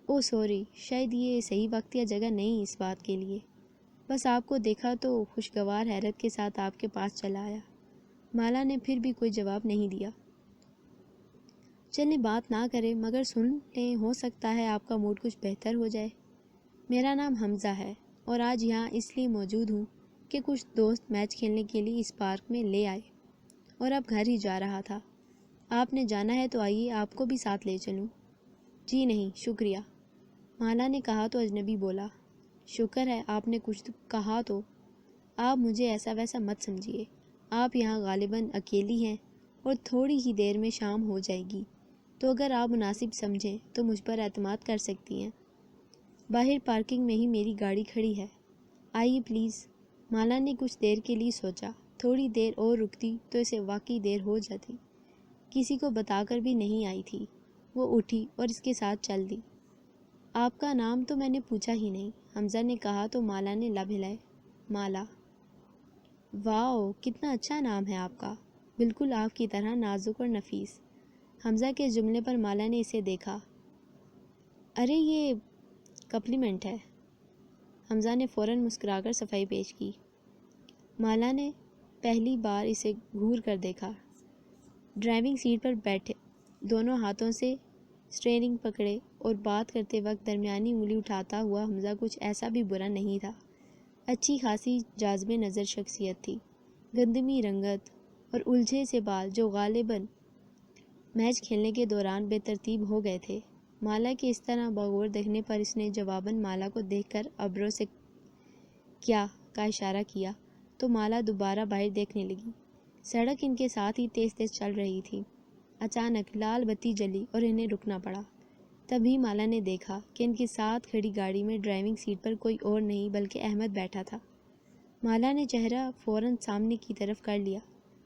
[SPEAKER 1] او سوری، شاید یہ صحیح وقت یا جگہ نہیں اس بات کے لیے۔ بس آپ کو دیکھا تو خوشگوار حیرت کے ساتھ آپ کے پاس چلا آیا۔ مالا نے پھر بھی کوئی جواب نہیں دیا۔ چلیں بات نہ کریں مگر سن لیں، ہو سکتا ہے آپ کا موڈ کچھ بہتر ہو جائے۔ میرا نام حمزہ ہے اور آج یہاں اس لیے موجود ہوں کہ کچھ دوست میچ کھیلنے کے لیے اس پارک میں لے آئے اور اب گھر ہی جا رہا تھا۔ آپ نے جانا ہے تو آئیے، آپ کو بھی ساتھ لے چلوں۔ جی نہیں شکریہ، مالا نے کہا تو اجنبی بولا، شکر ہے آپ نے کچھ کہا تو۔ آپ مجھے ایسا ویسا مت سمجھیے، آپ یہاں غالباً اکیلی ہیں اور تھوڑی ہی دیر میں شام ہو جائے گی، تو اگر آپ مناسب سمجھیں تو مجھ پر اعتماد کر سکتی ہیں۔ باہر پارکنگ میں ہی میری گاڑی کھڑی ہے، آئیے پلیز۔ مالا نے کچھ دیر کے لیے سوچا، تھوڑی دیر اور رکتی تو اسے واقعی دیر ہو جاتی۔ کسی کو بتا کر بھی نہیں آئی تھی۔ وہ اٹھی اور اس کے ساتھ چل دی۔ آپ کا نام تو میں نے پوچھا ہی نہیں، حمزہ نے کہا تو مالا نے لب ہلائے۔ مالا، واؤ کتنا اچھا نام ہے آپ کا، بالکل آپ کی طرح نازک اور نفیس۔ حمزہ کے جملے پر مالا نے اسے دیکھا۔ ارے یہ کمپلیمنٹ ہے، حمزہ نے فوراً مسکرا کر صفائی پیش کی۔ مالا نے پہلی بار اسے گھور کر دیکھا۔ ڈرائیونگ سیٹ پر بیٹھے دونوں ہاتھوں سے اسٹیئرنگ پکڑے اور بات کرتے وقت درمیانی انگلی اٹھاتا ہوا حمزہ کچھ ایسا بھی برا نہیں تھا۔ اچھی خاصی جاذب نظر شخصیت تھی، گندمی رنگت اور الجھے سے بال جو غالباً میچ کھیلنے کے دوران بے ترتیب ہو گئے تھے۔ مالا کے اس طرح بغور دیکھنے پر اس نے جواباً مالا کو دیکھ کر ابروں سے کیا کا اشارہ کیا تو مالا دوبارہ باہر دیکھنے لگی۔ سڑک ان کے ساتھ ہی تیز تیز چل رہی تھی۔ اچانک لال بتی جلی اور انہیں رکنا پڑا۔ تبھی مالا نے دیکھا کہ ان کے ساتھ کھڑی گاڑی میں ڈرائیونگ سیٹ پر کوئی اور نہیں بلکہ احمد بیٹھا تھا۔ مالا نے چہرہ فوراً سامنے کی طرف کر لیا،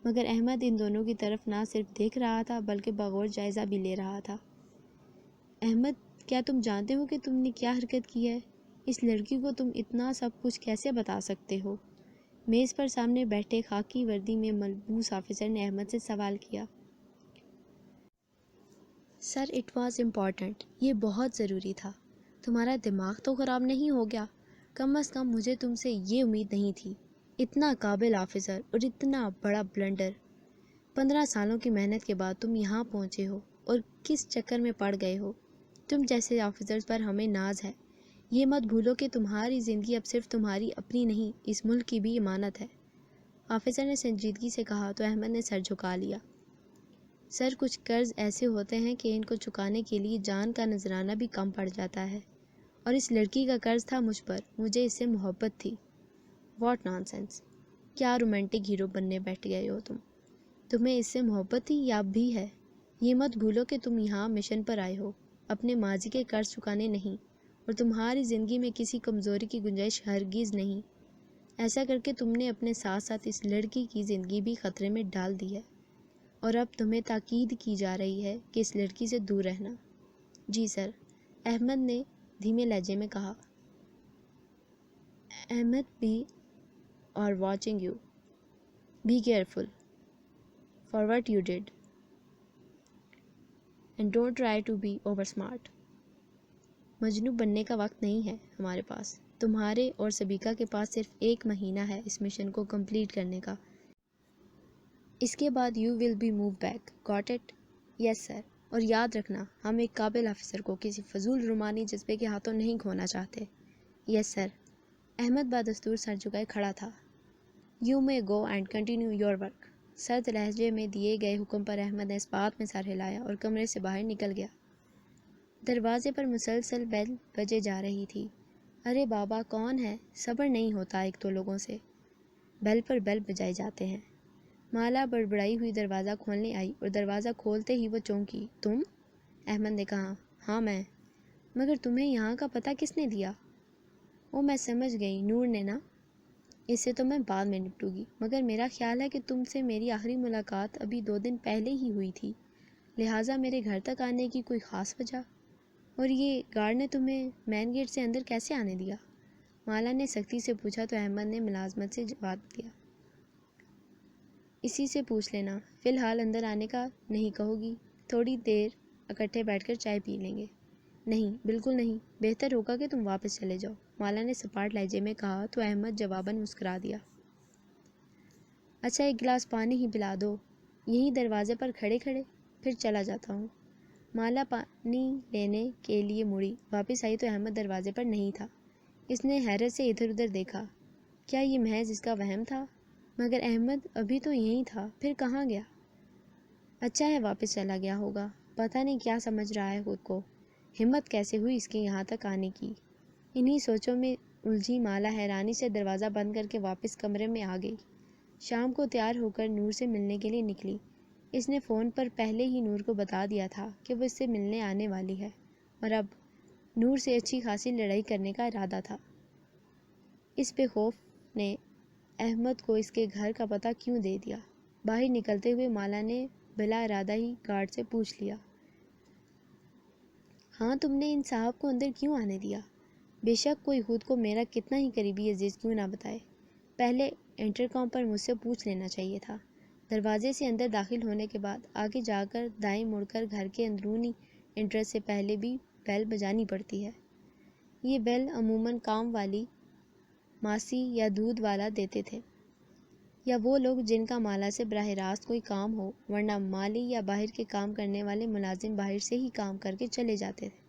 [SPEAKER 1] مگر احمد ان دونوں کی طرف نہ صرف دیکھ رہا تھا بلکہ بغور جائزہ بھی لے رہا تھا۔ احمد، کیا تم جانتے ہو کہ تم نے کیا حرکت کی ہے؟ اس لڑکی کو تم اتنا سب کچھ کیسے بتا سکتے ہو؟ میز پر سامنے بیٹھے خاکی وردی میں ملبوس آفیسر نے احمد سے سوال کیا۔ سر اٹ واز امپورٹنٹ، یہ بہت ضروری تھا۔ تمہارا دماغ تو خراب نہیں ہو گیا؟ کم از کم مجھے تم سے یہ امید نہیں تھی۔ اتنا قابل آفیسر اور اتنا بڑا بلنڈر۔ 15 سالوں کی محنت کے بعد تم یہاں پہنچے ہو اور کس چکر میں پڑ گئے ہو؟ تم جیسے آفیسرز پر ہمیں ناز ہے۔ یہ مت بھولو کہ تمہاری زندگی اب صرف تمہاری اپنی نہیں، اس ملک کی بھی امانت ہے۔ آفیسر نے سنجیدگی سے کہا تو احمد نے سر جھکا لیا۔ سر کچھ قرض ایسے ہوتے ہیں کہ ان کو چکانے کے لیے جان کا نذرانہ بھی کم پڑ جاتا ہے، اور اس لڑکی کا قرض تھا مجھ پر، مجھے اس سے محبت تھی۔ واٹ نان سینس، کیا رومانٹک ہیرو بننے بیٹھ گئے ہو تم؟ تمہیں اس سے محبت تھی یا اب بھی ہے؟ یہ مت بھولو کہ تم یہاں مشن پر آئے ہو، اپنے ماضی کے قرض چکانے نہیں، اور تمہاری زندگی میں کسی کمزوری کی گنجائش ہرگز نہیں۔ ایسا کر کے تم نے اپنے ساتھ ساتھ اس لڑکی کی زندگی بھی خطرے میں ڈال دی ہے، اور اب تمہیں تاکید کی جا رہی ہے کہ اس لڑکی سے دور رہنا۔ جی سر، احمد نے دھیمے لہجے میں کہا۔ احمد بھی are watching you. Be careful for what you did. And don't try to be over smart. مجنون بننے کا وقت نہیں ہے ہمارے پاس۔ تمہارے اور سبیکا کے پاس صرف 1 مہینہ ہے اس مشن کو کمپلیٹ کرنے کا۔ اس کے بعد you will be moved back. Got it? Yes sir. اور یاد رکھنا، ہم ایک قابل افسر کو کسی فضول رومانی جذبے کے ہاتھوں نہیں کھونا چاہتے۔ Yes sir. احمد بدستور سر جھکائے کھڑا تھا۔ You may go and continue your work. سرد لہجے میں دیے گئے حکم پر احمد نے اس بات میں سر ہلایا اور کمرے سے باہر نکل گیا۔ دروازے پر مسلسل بیل بجے جا رہی تھی۔ ارے بابا، کون ہے؟ صبر نہیں ہوتا ایک تو لوگوں سے۔ بیل پر بیل بجائے جاتے ہیں۔ مالا بڑبڑائی ہوئی دروازہ کھولنے آئی اور دروازہ کھولتے ہی وہ چونکی۔ تم؟ احمد نے کہا۔ ہاں میں۔ مگر تمہیں یہاں کا پتہ کس نے دیا؟ وہ میں سمجھ گئی، نور نے نا۔ اس سے تو میں بعد میں نپٹوں گی، مگر میرا خیال ہے کہ تم سے میری آخری ملاقات ابھی 2 دن پہلے ہی ہوئی تھی، لہٰذا میرے گھر تک آنے کی کوئی خاص وجہ؟ اور یہ گارڈ نے تمہیں مین گیٹ سے اندر کیسے آنے دیا؟ مالا نے سختی سے پوچھا تو احمد نے ملازمت سے جواب دیا۔ اسی سے پوچھ لینا، فی الحال اندر آنے کا نہیں کہو گی؟ تھوڑی دیر اکٹھے بیٹھ کر چائے پی لیں گے۔ نہیں، بالکل نہیں، بہتر ہوگا کہ تم واپس چلے جاؤ، مالا نے سپاٹ لہجے میں کہا تو احمد جواباً مسکرا دیا۔ اچھا، 1 گلاس پانی ہی پلا دو، یہیں دروازے پر کھڑے کھڑے، پھر چلا جاتا ہوں۔ مالا پانی لینے کے لیے مڑی، واپس آئی تو احمد دروازے پر نہیں تھا۔ اس نے حیرت سے ادھر ادھر دیکھا، کیا یہ محض اس کا وہم تھا؟ مگر احمد ابھی تو یہیں تھا، پھر کہاں گیا؟ اچھا ہے واپس چلا گیا ہوگا، پتہ نہیں کیا سمجھ رہا ہے خود کو، ہمت کیسے ہوئی اس کے یہاں تک آنے کی؟ انہی سوچوں میں الجھی مالا حیرانی سے دروازہ بند کر کے واپس کمرے میں آ گئی۔ شام کو تیار ہو کر نور سے ملنے کے لیے نکلی۔ اس نے فون پر پہلے ہی نور کو بتا دیا تھا کہ وہ اس سے ملنے آنے والی ہے، اور اب نور سے اچھی خاصی لڑائی کرنے کا ارادہ تھا۔ اس بے خوف نے احمد کو اس کے گھر کا پتہ کیوں دے دیا؟ باہر نکلتے ہوئے مالا نے بلا ارادہ ہی گارڈ سے پوچھ لیا۔ ہاں، تم نے ان صاحب کو اندر کیوں آنے دیا؟ بے شک کوئی خود کو میرا کتنا ہی قریبی عزیز کیوں نہ بتائے، پہلے انٹرکام پر مجھ سے پوچھ لینا چاہیے تھا۔ دروازے سے اندر داخل ہونے کے بعد آگے جا کر دائیں مڑ کر گھر کے اندرونی انٹرس سے پہلے بھی بیل بجانی پڑتی ہے۔ یہ بیل عموماً کام والی ماسی یا دودھ والا دیتے تھے، یا وہ لوگ جن کا مالا سے براہ راست کوئی کام ہو، ورنہ مالی یا باہر کے کام کرنے والے ملازم باہر سے ہی کام کر کے چلے جاتے تھے۔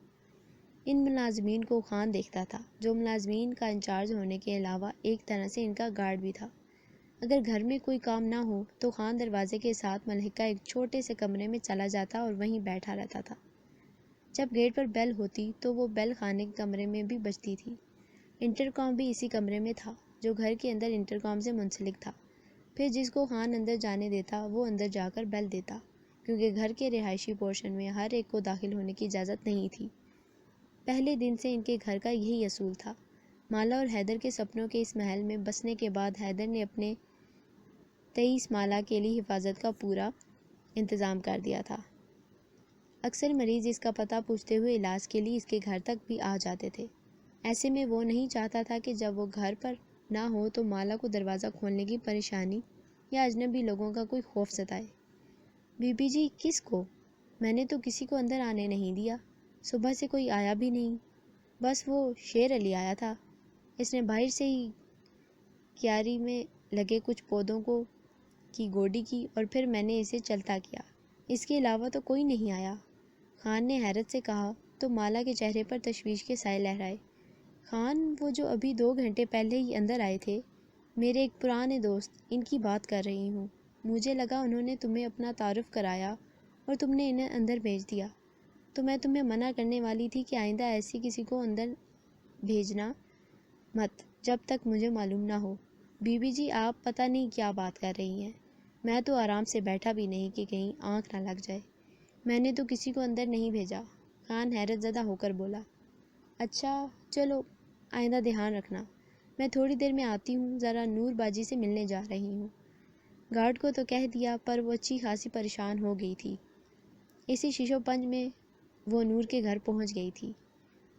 [SPEAKER 1] ان ملازمین کو خان دیکھتا تھا، جو ملازمین کا انچارج ہونے کے علاوہ ایک طرح سے ان کا گارڈ بھی تھا۔ اگر گھر میں کوئی کام نہ ہو تو خان دروازے کے ساتھ ملحقہ ایک چھوٹے سے کمرے میں چلا جاتا اور وہیں بیٹھا رہتا تھا۔ جب گیٹ پر بیل ہوتی تو وہ بیل خانے کے کمرے میں بھی بجتی تھی۔ انٹرکام بھی اسی کمرے میں تھا، جو گھر کے اندر انٹرکام سے منسلک تھا۔ پھر جس کو خان اندر جانے دیتا وہ اندر جا کر بیل دیتا، کیونکہ گھر کے رہائشی پورشن میں ہر ایک کو داخل ہونے کی اجازت نہیں تھی۔ پہلے دن سے ان کے گھر کا یہی اصول تھا۔ مالا اور حیدر کے سپنوں کے اس محل میں بسنے کے بعد حیدر نے اپنے 23 مالا کے لیے حفاظت کا پورا انتظام کر دیا تھا۔ اکثر مریض اس کا پتہ پوچھتے ہوئے علاج کے لیے اس کے گھر تک بھی آ جاتے تھے۔ ایسے میں وہ نہیں چاہتا تھا کہ جب وہ گھر پر نہ ہو تو مالا کو دروازہ کھولنے کی پریشانی یا اجنبی لوگوں کا کوئی خوف ستائے۔ بی بی جی، کس کو؟ میں نے تو کسی کو اندر آنے نہیں دیا، صبح سے کوئی آیا بھی نہیں، بس وہ شیر علی آیا تھا۔ اس نے باہر سے ہی کیاری میں لگے کچھ پودوں کو کی گوڈی کی اور پھر میں نے اسے چلتا کیا، اس کے علاوہ تو کوئی نہیں آیا۔ خان نے حیرت سے کہا تو مالا کے چہرے پر تشویش کے سائے لہرائے۔ خان، وہ جو ابھی 2 گھنٹے پہلے ہی اندر آئے تھے، میرے ایک پرانے دوست، ان کی بات کر رہی ہوں۔ مجھے لگا انہوں نے تمہیں اپنا تعارف کرایا اور تم نے انہیں اندر بھیج دیا، تو میں تمہیں منع کرنے والی تھی کہ آئندہ ایسی کسی کو اندر بھیجنا مت جب تک مجھے معلوم نہ ہو۔ بی بی جی، آپ پتہ نہیں کیا بات کر رہی ہیں، میں تو آرام سے بیٹھا بھی نہیں کہ کہیں آنکھ نہ لگ جائے۔ میں نے تو کسی کو اندر نہیں بھیجا، خان حیرت زدہ ہو کر بولا۔ اچھا چلو آئندہ دھیان رکھنا، میں تھوڑی دیر میں آتی ہوں، ذرا نور باجی سے ملنے جا رہی ہوں۔ گارڈ کو تو کہہ دیا پر وہ اچھی خاصی پریشان ہو گئی تھی۔ اسی شیشو پنج میں وہ نور کے گھر پہنچ گئی تھی۔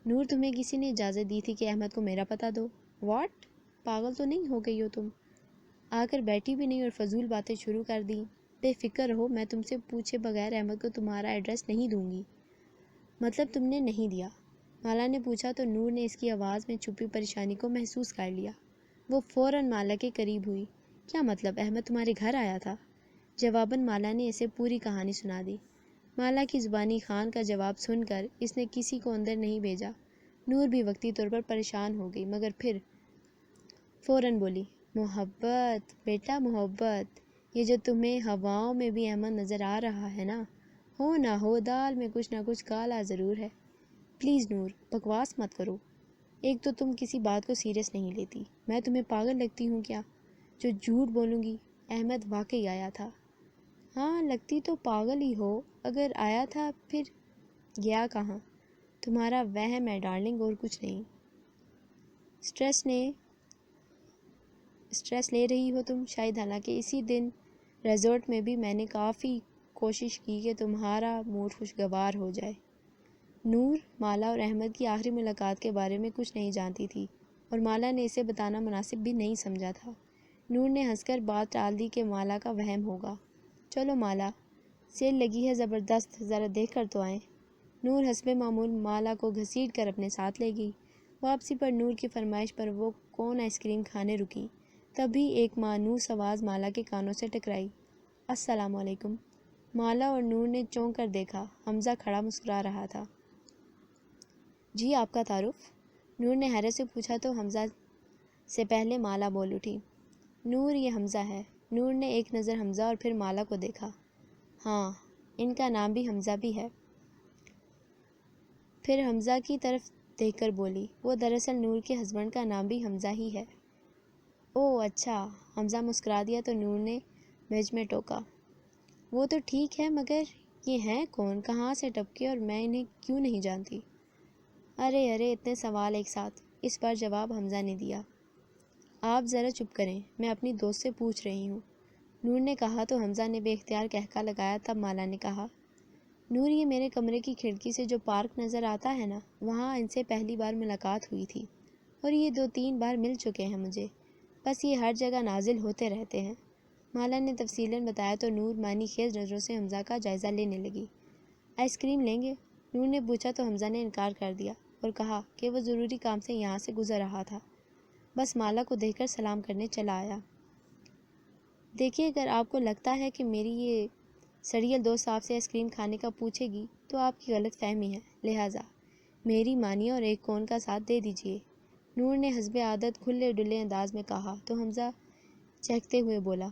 [SPEAKER 1] نور تمہیں کسی نے اجازت دی تھی کہ احمد کو میرا پتہ دو؟ واٹ؟ پاگل تو نہیں ہو گئی ہو تم؟ آ کر بیٹھی بھی نہیں اور فضول باتیں شروع کر دیں۔ بے فکر رہو، میں تم سے پوچھے بغیر احمد کو تمہارا ایڈریس نہیں دوں گی۔ مطلب تم نے نہیں دیا؟ مالا نے پوچھا تو نور نے اس کی آواز میں چھپی پریشانی کو محسوس کر لیا۔ وہ فوراً مالا کے قریب ہوئی۔ کیا مطلب احمد تمہارے گھر آیا تھا؟ جواباً مالا نے اسے پوری کہانی سنا دی۔ مالا کی زبانی خان کا جواب سن کر اس نے کسی کو اندر نہیں بھیجا۔ نور بھی وقتی طور پر پریشان ہو گئی مگر پھر فوراً بولی، محبت بیٹا محبت، یہ جو تمہیں ہواؤں میں بھی احمد نظر آ رہا ہے نا، ہو نہ ہو دال میں کچھ نہ کچھ کالا ضرور ہے۔ پلیز نور بکواس مت کرو، ایک تو تم کسی بات کو سیریس نہیں لیتی، میں تمہیں پاگل لگتی ہوں کیا جو جھوٹ بولوں گی؟ احمد واقعی آیا تھا۔ ہاں لگتی تو پاگل ہی ہو، اگر آیا تھا پھر گیا کہاں؟ تمہارا وہم ہے ڈارلنگ اور کچھ نہیں۔ اسٹریس لے رہی ہو تم شاید، حالانکہ اسی دن ریزورٹ میں بھی میں نے کافی کوشش کی کہ تمہارا موڈ خوشگوار ہو جائے۔ نور مالا اور احمد کی آخری ملاقات کے بارے میں کچھ نہیں جانتی تھی اور مالا نے اسے بتانا مناسب بھی نہیں سمجھا تھا۔ نور نے ہنس کر بات ٹال دی کہ مالا کا وہم ہوگا۔ چلو مالا، سیل لگی ہے زبردست، ذرا دیکھ کر تو آئیں۔ نور حسب معمول مالا کو گھسیٹ کر اپنے ساتھ لے گئی۔ واپسی پر نور کی فرمائش پر وہ کون آئس کریم کھانے رکی، تبھی ایک مانوس آواز مالا کے کانوں سے ٹکرائی۔ السلام علیکم۔ مالا اور نور نے چونک کر دیکھا، حمزہ کھڑا مسکرا رہا تھا۔ جی آپ کا تعارف؟ نور نے حیرت سے پوچھا تو حمزہ سے پہلے مالا بول اٹھی۔ نور یہ حمزہ ہے۔ نور نے ایک نظر حمزہ اور پھر مالا کو دیکھا۔ ہاں ان کا نام بھی حمزہ بھی ہے۔ پھر حمزہ کی طرف دیکھ کر بولی، وہ دراصل نور کے ہسبینڈ کا نام بھی حمزہ ہی ہے۔ اوہ اچھا، حمزہ مسکرا دیا تو نور نے بھیج میں ٹوکا، وہ تو ٹھیک ہے مگر یہ ہیں کون، کہاں سے ٹپکے اور میں انہیں کیوں نہیں جانتی؟ ارے اتنے سوال ایک ساتھ، اس بار جواب حمزہ نے دیا۔ آپ ذرا چپ کریں، میں اپنی دوست سے پوچھ رہی ہوں، نور نے کہا تو حمزہ نے بے اختیار قہقہ لگایا۔ تب مالا نے کہا، نور یہ میرے کمرے کی کھڑکی سے جو پارک نظر آتا ہے نا، وہاں ان سے پہلی بار ملاقات ہوئی تھی اور یہ 2-3 بار مل چکے ہیں مجھے، بس یہ ہر جگہ نازل ہوتے رہتے ہیں۔ مالا نے تفصیلاً بتایا تو نور معنی خیز نظروں سے حمزہ کا جائزہ لینے لگی۔ آئس کریم لیں گے؟ نور نے پوچھا تو حمزہ نے انکار کر دیا اور کہا کہ وہ ضروری کام سے یہاں سے گزر رہا تھا، بس مالا کو دیکھ کر سلام کرنے چلا آیا۔ دیکھیے اگر آپ کو لگتا ہے کہ میری یہ سڑیل دوست آپ سے آئس کریم کھانے کا پوچھے گی تو آپ کی غلط فہمی ہے، لہٰذا میری مانیے اور ایک کون کا ساتھ دے دیجیے، نور نے حسب عادت کھلے ڈلے انداز میں کہا تو حمزہ چہکتے ہوئے بولا،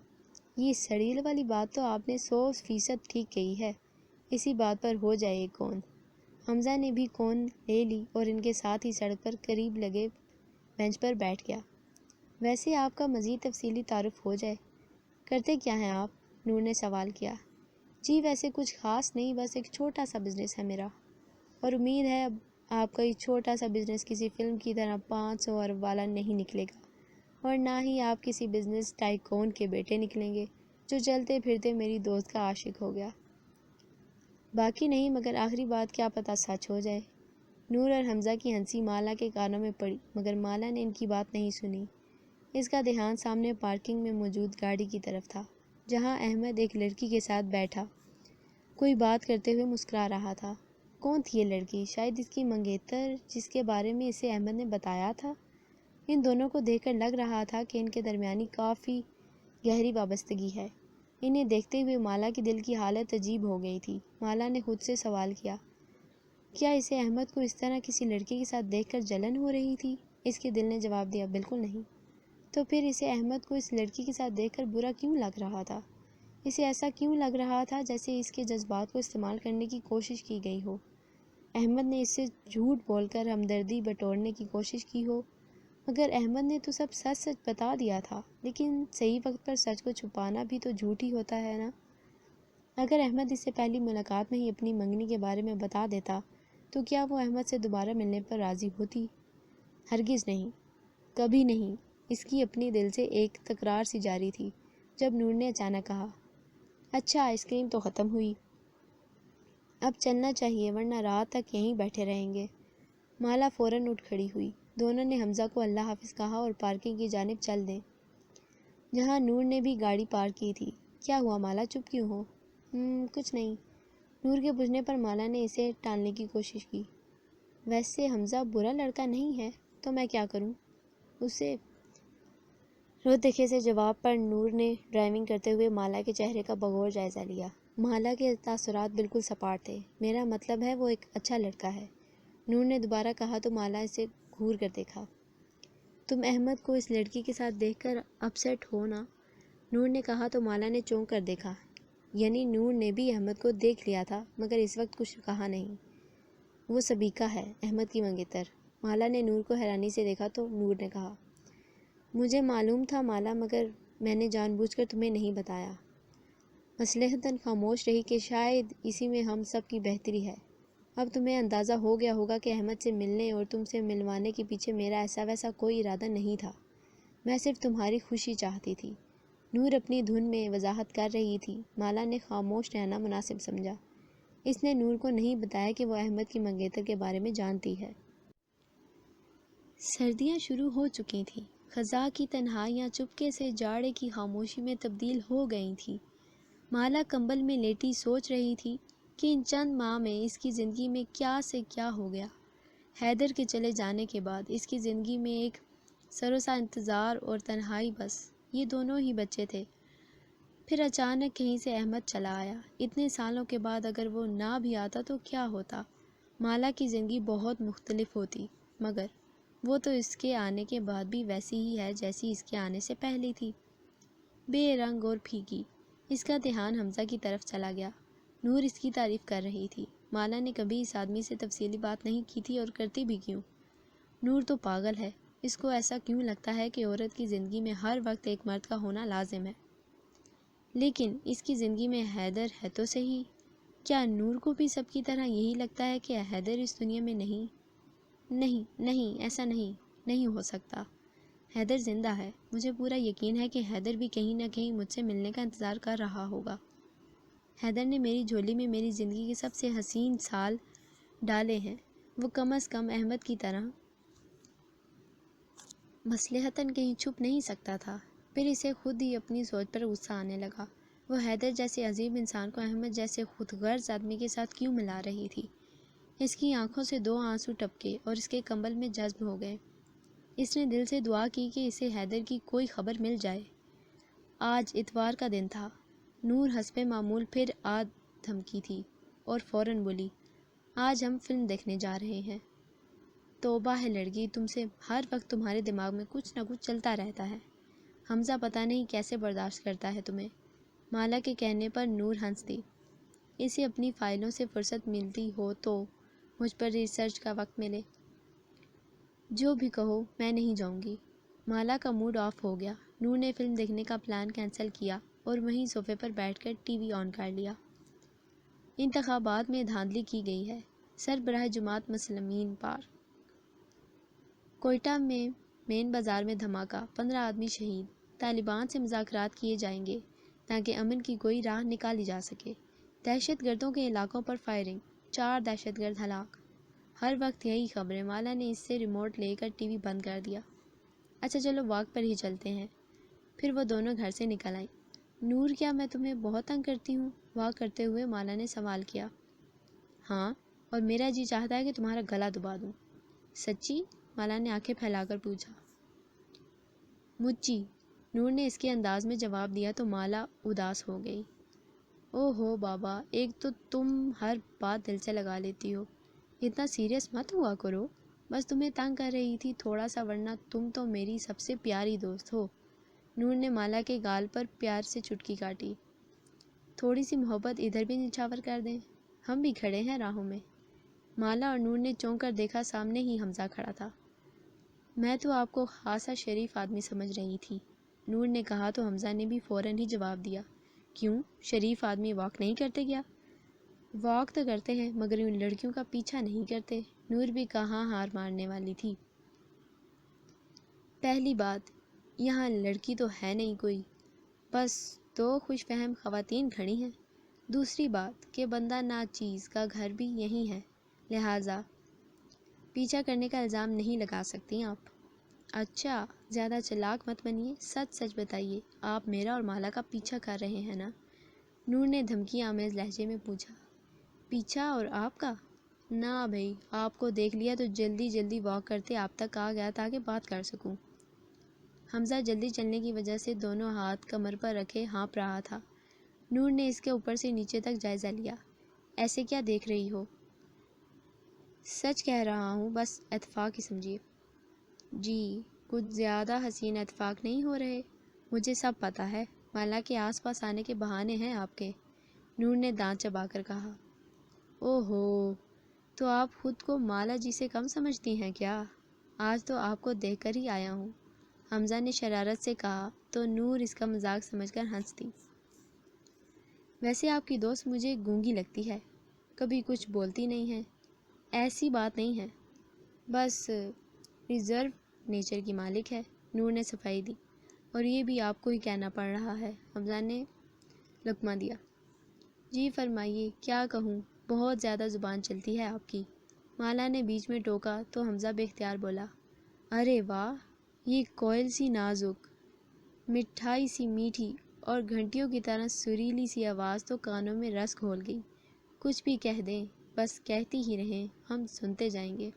[SPEAKER 1] یہ سڑیل والی بات تو آپ نے 100% ٹھیک کہی ہے، اسی بات پر ہو جائے ایک کون۔ حمزہ نے بھی کون لے لی اور ان کے ساتھ ہی سڑک پر قریب لگے بینچ پر بیٹھ گیا۔ ویسے آپ کا مزید تفصیلی تعارف ہو جائے۔ کرتے کیا ہیں آپ؟ نور نے سوال کیا۔ جی ویسے کچھ خاص نہیں، بس ایک چھوٹا سا بزنس ہے میرا، اور امید ہے اب آپ کا یہ چھوٹا سا بزنس کسی فلم کی طرح 500 ارب والا نہیں نکلے گا، اور نہ ہی آپ کسی بزنس ٹائکون کے بیٹے نکلیں گے جو چلتے پھرتے میری دوست کا عاشق ہو گیا۔ باقی نہیں مگر آخری بات کیا پتہ سچ ہو جائے۔ نور اور حمزہ کی ہنسی مالا کے کانوں میں پڑی مگر مالا نے ان کی بات نہیں سنی۔ اس کا دھیان سامنے پارکنگ میں موجود گاڑی کی طرف تھا جہاں احمد ایک لڑکی کے ساتھ بیٹھا کوئی بات کرتے ہوئے مسکرا رہا تھا۔ کون تھی یہ لڑکی؟ شاید اس کی منگیتر جس کے بارے میں اسے احمد نے بتایا تھا۔ ان دونوں کو دیکھ کر لگ رہا تھا کہ ان کے درمیانی کافی گہری وابستگی ہے۔ انہیں دیکھتے ہوئے مالا کی دل کی حالت عجیب ہو گئی تھی۔ مالا نے خود سے سوال کیا، کیا اسے احمد کو اس طرح کسی لڑکی کے ساتھ دیکھ کر جلن ہو رہی تھی؟ اس کے دل نے جواب دیا، بالکل نہیں۔ تو پھر اسے احمد کو اس لڑکی کے ساتھ دیکھ کر برا کیوں لگ رہا تھا؟ اسے ایسا کیوں لگ رہا تھا جیسے اس کے جذبات کو استعمال کرنے کی کوشش کی گئی ہو، احمد نے اس سے جھوٹ بول کر ہمدردی بٹورنے کی کوشش کی ہو؟ مگر احمد نے تو سب سچ سچ بتا دیا تھا، لیکن صحیح وقت پر سچ کو چھپانا بھی تو جھوٹ ہی ہوتا ہے نا۔ اگر احمد اس سے پہلی ملاقات میں ہی اپنی منگنی کے بارے میں بتا دیتا تو کیا وہ احمد سے دوبارہ ملنے پر راضی ہوتی؟ ہرگز نہیں، کبھی نہیں۔ اس کی اپنی دل سے ایک تکرار سی جاری تھی جب نور نے اچانک کہا، اچھا آئس کریم تو ختم ہوئی، اب چلنا چاہیے ورنہ رات تک یہیں بیٹھے رہیں گے۔ مالا فوراً اٹھ کھڑی ہوئی۔ دونوں نے حمزہ کو اللہ حافظ کہا اور پارکنگ کی جانب چل دیں، جہاں نور نے بھی گاڑی پارک کی تھی۔ کیا ہوا مالا، چپ کیوں ہو؟ کچھ نہیں۔ نور کے پوچھنے پر مالا نے اسے ٹالنے کی کوشش کی۔ ویسے حمزہ برا لڑکا نہیں ہے، تو میں کیا کروں اسے؟ روتکے سے جواب پر نور نے ڈرائیونگ کرتے ہوئے مالا کے چہرے کا بغور جائزہ لیا۔ مالا کے تاثرات بالکل سپاٹ تھے۔ میرا مطلب ہے وہ ایک اچھا لڑکا ہے، نور نے دوبارہ کہا تو مالا اسے گھور کر دیکھا۔ تم احمد کو اس لڑکی کے ساتھ دیکھ کر اپسیٹ ہو نا؟ نور نے کہا تو مالا نے چونک کر دیکھا۔ یعنی نور نے بھی احمد کو دیکھ لیا تھا مگر اس وقت کچھ کہا نہیں۔ وہ سبیکہ ہے، احمد کی منگیتر۔ مالا نے نور کو حیرانی سے دیکھا تو نور نے کہا، مجھے معلوم تھا مالا، مگر میں نے جان بوجھ کر تمہیں نہیں بتایا۔ مصلحتاً خاموش رہی کہ شاید اسی میں ہم سب کی بہتری ہے۔ اب تمہیں اندازہ ہو گیا ہوگا کہ احمد سے ملنے اور تم سے ملوانے کے پیچھے میرا ایسا ویسا کوئی ارادہ نہیں تھا، میں صرف تمہاری خوشی چاہتی تھی۔ نور اپنی دھن میں وضاحت کر رہی تھی۔ مالا نے خاموش رہنا مناسب سمجھا۔ اس نے نور کو نہیں بتایا کہ وہ احمد کی منگیتر کے بارے میں جانتی ہے۔ سردیاں شروع ہو چکی تھیں۔ خزاں کی تنہائیاں چپکے سے جاڑے کی خاموشی میں تبدیل ہو گئی تھیں۔ مالا کمبل میں لیٹی سوچ رہی تھی کہ ان چند ماہ میں اس کی زندگی میں کیا سے کیا ہو گیا۔ حیدر کے چلے جانے کے بعد اس کی زندگی میں ایک سروسا انتظار اور تنہائی، بس یہ دونوں ہی بچے تھے۔ پھر اچانک کہیں سے احمد چلا آیا۔ اتنے سالوں کے بعد اگر وہ نہ بھی آتا تو کیا ہوتا؟ مالا کی زندگی بہت مختلف ہوتی، مگر وہ تو اس کے آنے کے بعد بھی ویسی ہی ہے جیسی اس کے آنے سے پہلے تھی، بے رنگ اور پھیکی۔ اس کا دھیان حمزہ کی طرف چلا گیا۔ نور اس کی تعریف کر رہی تھی۔ مالا نے کبھی اس آدمی سے تفصیلی بات نہیں کی تھی، اور کرتی بھی کیوں؟ نور تو پاگل ہے، اس کو ایسا کیوں لگتا ہے کہ عورت کی زندگی میں ہر وقت ایک مرد کا ہونا لازم ہے؟ لیکن اس کی زندگی میں حیدر ہے تو صحیح، کیا نور کو بھی سب کی طرح یہی لگتا ہے کہ حیدر اس دنیا میں نہیں؟ نہیں، ایسا نہیں ہو سکتا۔ حیدر زندہ ہے، مجھے پورا یقین ہے کہ حیدر بھی کہیں نہ کہیں مجھ سے ملنے کا انتظار کر رہا ہوگا۔ حیدر نے میری جھولی میں میری زندگی کے سب سے حسین سال ڈالے ہیں، وہ کم از کم احمد کی طرح مصلحتاً کہیں چھپ نہیں سکتا تھا۔ پھر اسے خود ہی اپنی سوچ پر غصہ آنے لگا۔ وہ حیدر جیسے عظیم انسان کو احمد جیسے خود غرض آدمی کے ساتھ کیوں ملا رہی تھی؟ اس کی آنکھوں سے 2 آنسو ٹپکے اور اس کے کمبل میں جذب ہو گئے۔ اس نے دل سے دعا کی کہ اسے حیدر کی کوئی خبر مل جائے۔ آج اتوار کا دن تھا۔ نور حسب معمول پھر دھمکی تھی اور فوراً بولی، آج ہم فلم دیکھنے جا رہے ہیں۔ توبہ ہے لڑکی، تم سے ہر وقت تمہارے دماغ میں کچھ نہ کچھ چلتا رہتا ہے۔ حمزہ پتہ نہیں کیسے برداشت کرتا ہے تمہیں۔ مالا کے کہنے پر نور ہنس دی۔ اسے اپنی فائلوں سے فرصت ملتی ہو تو مجھ پر ریسرچ کا وقت ملے۔ جو بھی کہو، میں نہیں جاؤں گی۔ مالا کا موڈ آف ہو گیا۔ نور نے فلم دیکھنے کا پلان کینسل کیا اور وہیں صوفے پر بیٹھ کر ٹی وی آن کر لیا۔ انتخابات میں دھاندلی کی گئی ہے، سربراہ جماعت مسلمین پار۔ کوئٹہ میں مین بازار میں دھماکہ، 15 آدمی شہید۔ طالبان سے مذاکرات کیے جائیں گے تاکہ امن کی کوئی راہ نکالی جا سکے۔ دہشت گردوں کے علاقوں پر فائرنگ، 4 دہشت گرد ہلاک۔ ہر وقت یہی خبریں۔ مالا نے اس سے ریموٹ لے کر ٹی وی بند کر دیا۔ اچھا چلو واک پر ہی چلتے ہیں۔ پھر وہ دونوں گھر سے نکل آئیں۔ نور، کیا میں تمہیں بہت تنگ کرتی ہوں؟ واک کرتے ہوئے مالا نے سوال کیا۔ ہاں، اور میرا جی چاہتا ہے کہ تمہارا گلا دبا دوں۔ سچی؟ مالا نے آنکھیں پھیلا کر پوچھا۔ مجھے، نور نے اس کے انداز میں جواب دیا تو مالا اداس ہو گئی۔ او ہو بابا، ایک تو تم ہر بات دل سے لگا لیتی ہو، اتنا سیریس مت ہوا کرو، بس تمہیں تنگ کر رہی تھی تھوڑا سا، ورنہ تم تو میری سب سے پیاری دوست ہو۔ نور نے مالا کے گال پر پیار سے چٹکی کاٹی۔ تھوڑی سی محبت ادھر بھی نچھاور کر دیں، ہم بھی کھڑے ہیں راہوں میں۔ مالا اور نور نے چونک کر دیکھا، سامنے ہی حمزہ کھڑا تھا۔ میں تو آپ کو خاصا شریف آدمی سمجھ رہی تھی، نور نے کہا تو حمزہ نے بھی فوراً ہی جواب دیا۔ کیوں، شریف آدمی واک نہیں کرتے کیا؟ واک تو کرتے ہیں مگر ان لڑکیوں کا پیچھا نہیں کرتے۔ نور بھی کہاں ہار مارنے والی تھی۔ پہلی بات، یہاں لڑکی تو ہے نہیں کوئی، بس 2 خوش فہم خواتین کھڑی ہیں۔ دوسری بات کہ بندہ ناچیز کا گھر بھی یہی ہے، لہٰذا پیچھا کرنے کا الزام نہیں لگا سکتی آپ۔ اچھا، زیادہ چلاک مت بنیے، سچ سچ بتائیے، آپ میرا اور مالا کا پیچھا کر رہے ہیں نا؟ نور نے دھمکی آمیز لہجے میں پوچھا۔ پیچھا اور آپ کا؟ نہ بھائی، آپ کو دیکھ لیا تو جلدی جلدی واک کرتے آپ تک آ گیا تاکہ بات کر سکوں۔ حمزہ جلدی چلنے کی وجہ سے دونوں ہاتھ کمر پر رکھے ہانپ رہا تھا۔ نور نے اس کے اوپر سے نیچے تک جائزہ لیا۔ ایسے کیا دیکھ رہی ہو؟ سچ کہہ رہا ہوں، بس اتفاق ہی سمجھیے۔ جی، کچھ زیادہ حسین اتفاق نہیں ہو رہے؟ مجھے سب پتہ ہے، مالا کے آس پاس آنے کے بہانے ہیں آپ کے، نور نے دانت چبا کر کہا۔ اوہو، تو آپ خود کو مالا جی سے کم سمجھتی ہیں کیا؟ آج تو آپ کو دیکھ کر ہی آیا ہوں، حمزہ نے شرارت سے کہا تو نور اس کا مذاق سمجھ کر ہنس دی۔ ویسے آپ کی دوست مجھے گونگی لگتی ہے، کبھی کچھ بولتی نہیں ہے۔ ایسی بات نہیں ہے، بس ریزرو نیچر کی مالک ہے، نور نے صفائی دی۔ اور یہ بھی آپ کو ہی کہنا پڑ رہا ہے، حمزہ نے لقمہ دیا۔ جی فرمائیے، کیا کہوں، بہت زیادہ زبان چلتی ہے آپ کی، مالا نے بیچ میں ٹوکا تو حمزہ بے اختیار بولا۔ ارے واہ، یہ کوئل سی نازک، مٹھائی سی میٹھی اور گھنٹیوں کی طرح سریلی سی آواز تو کانوں میں رس گھول گئی۔ کچھ بھی کہہ دیں، بس کہتی ہی رہیں، ہم سنتے جائیں گے۔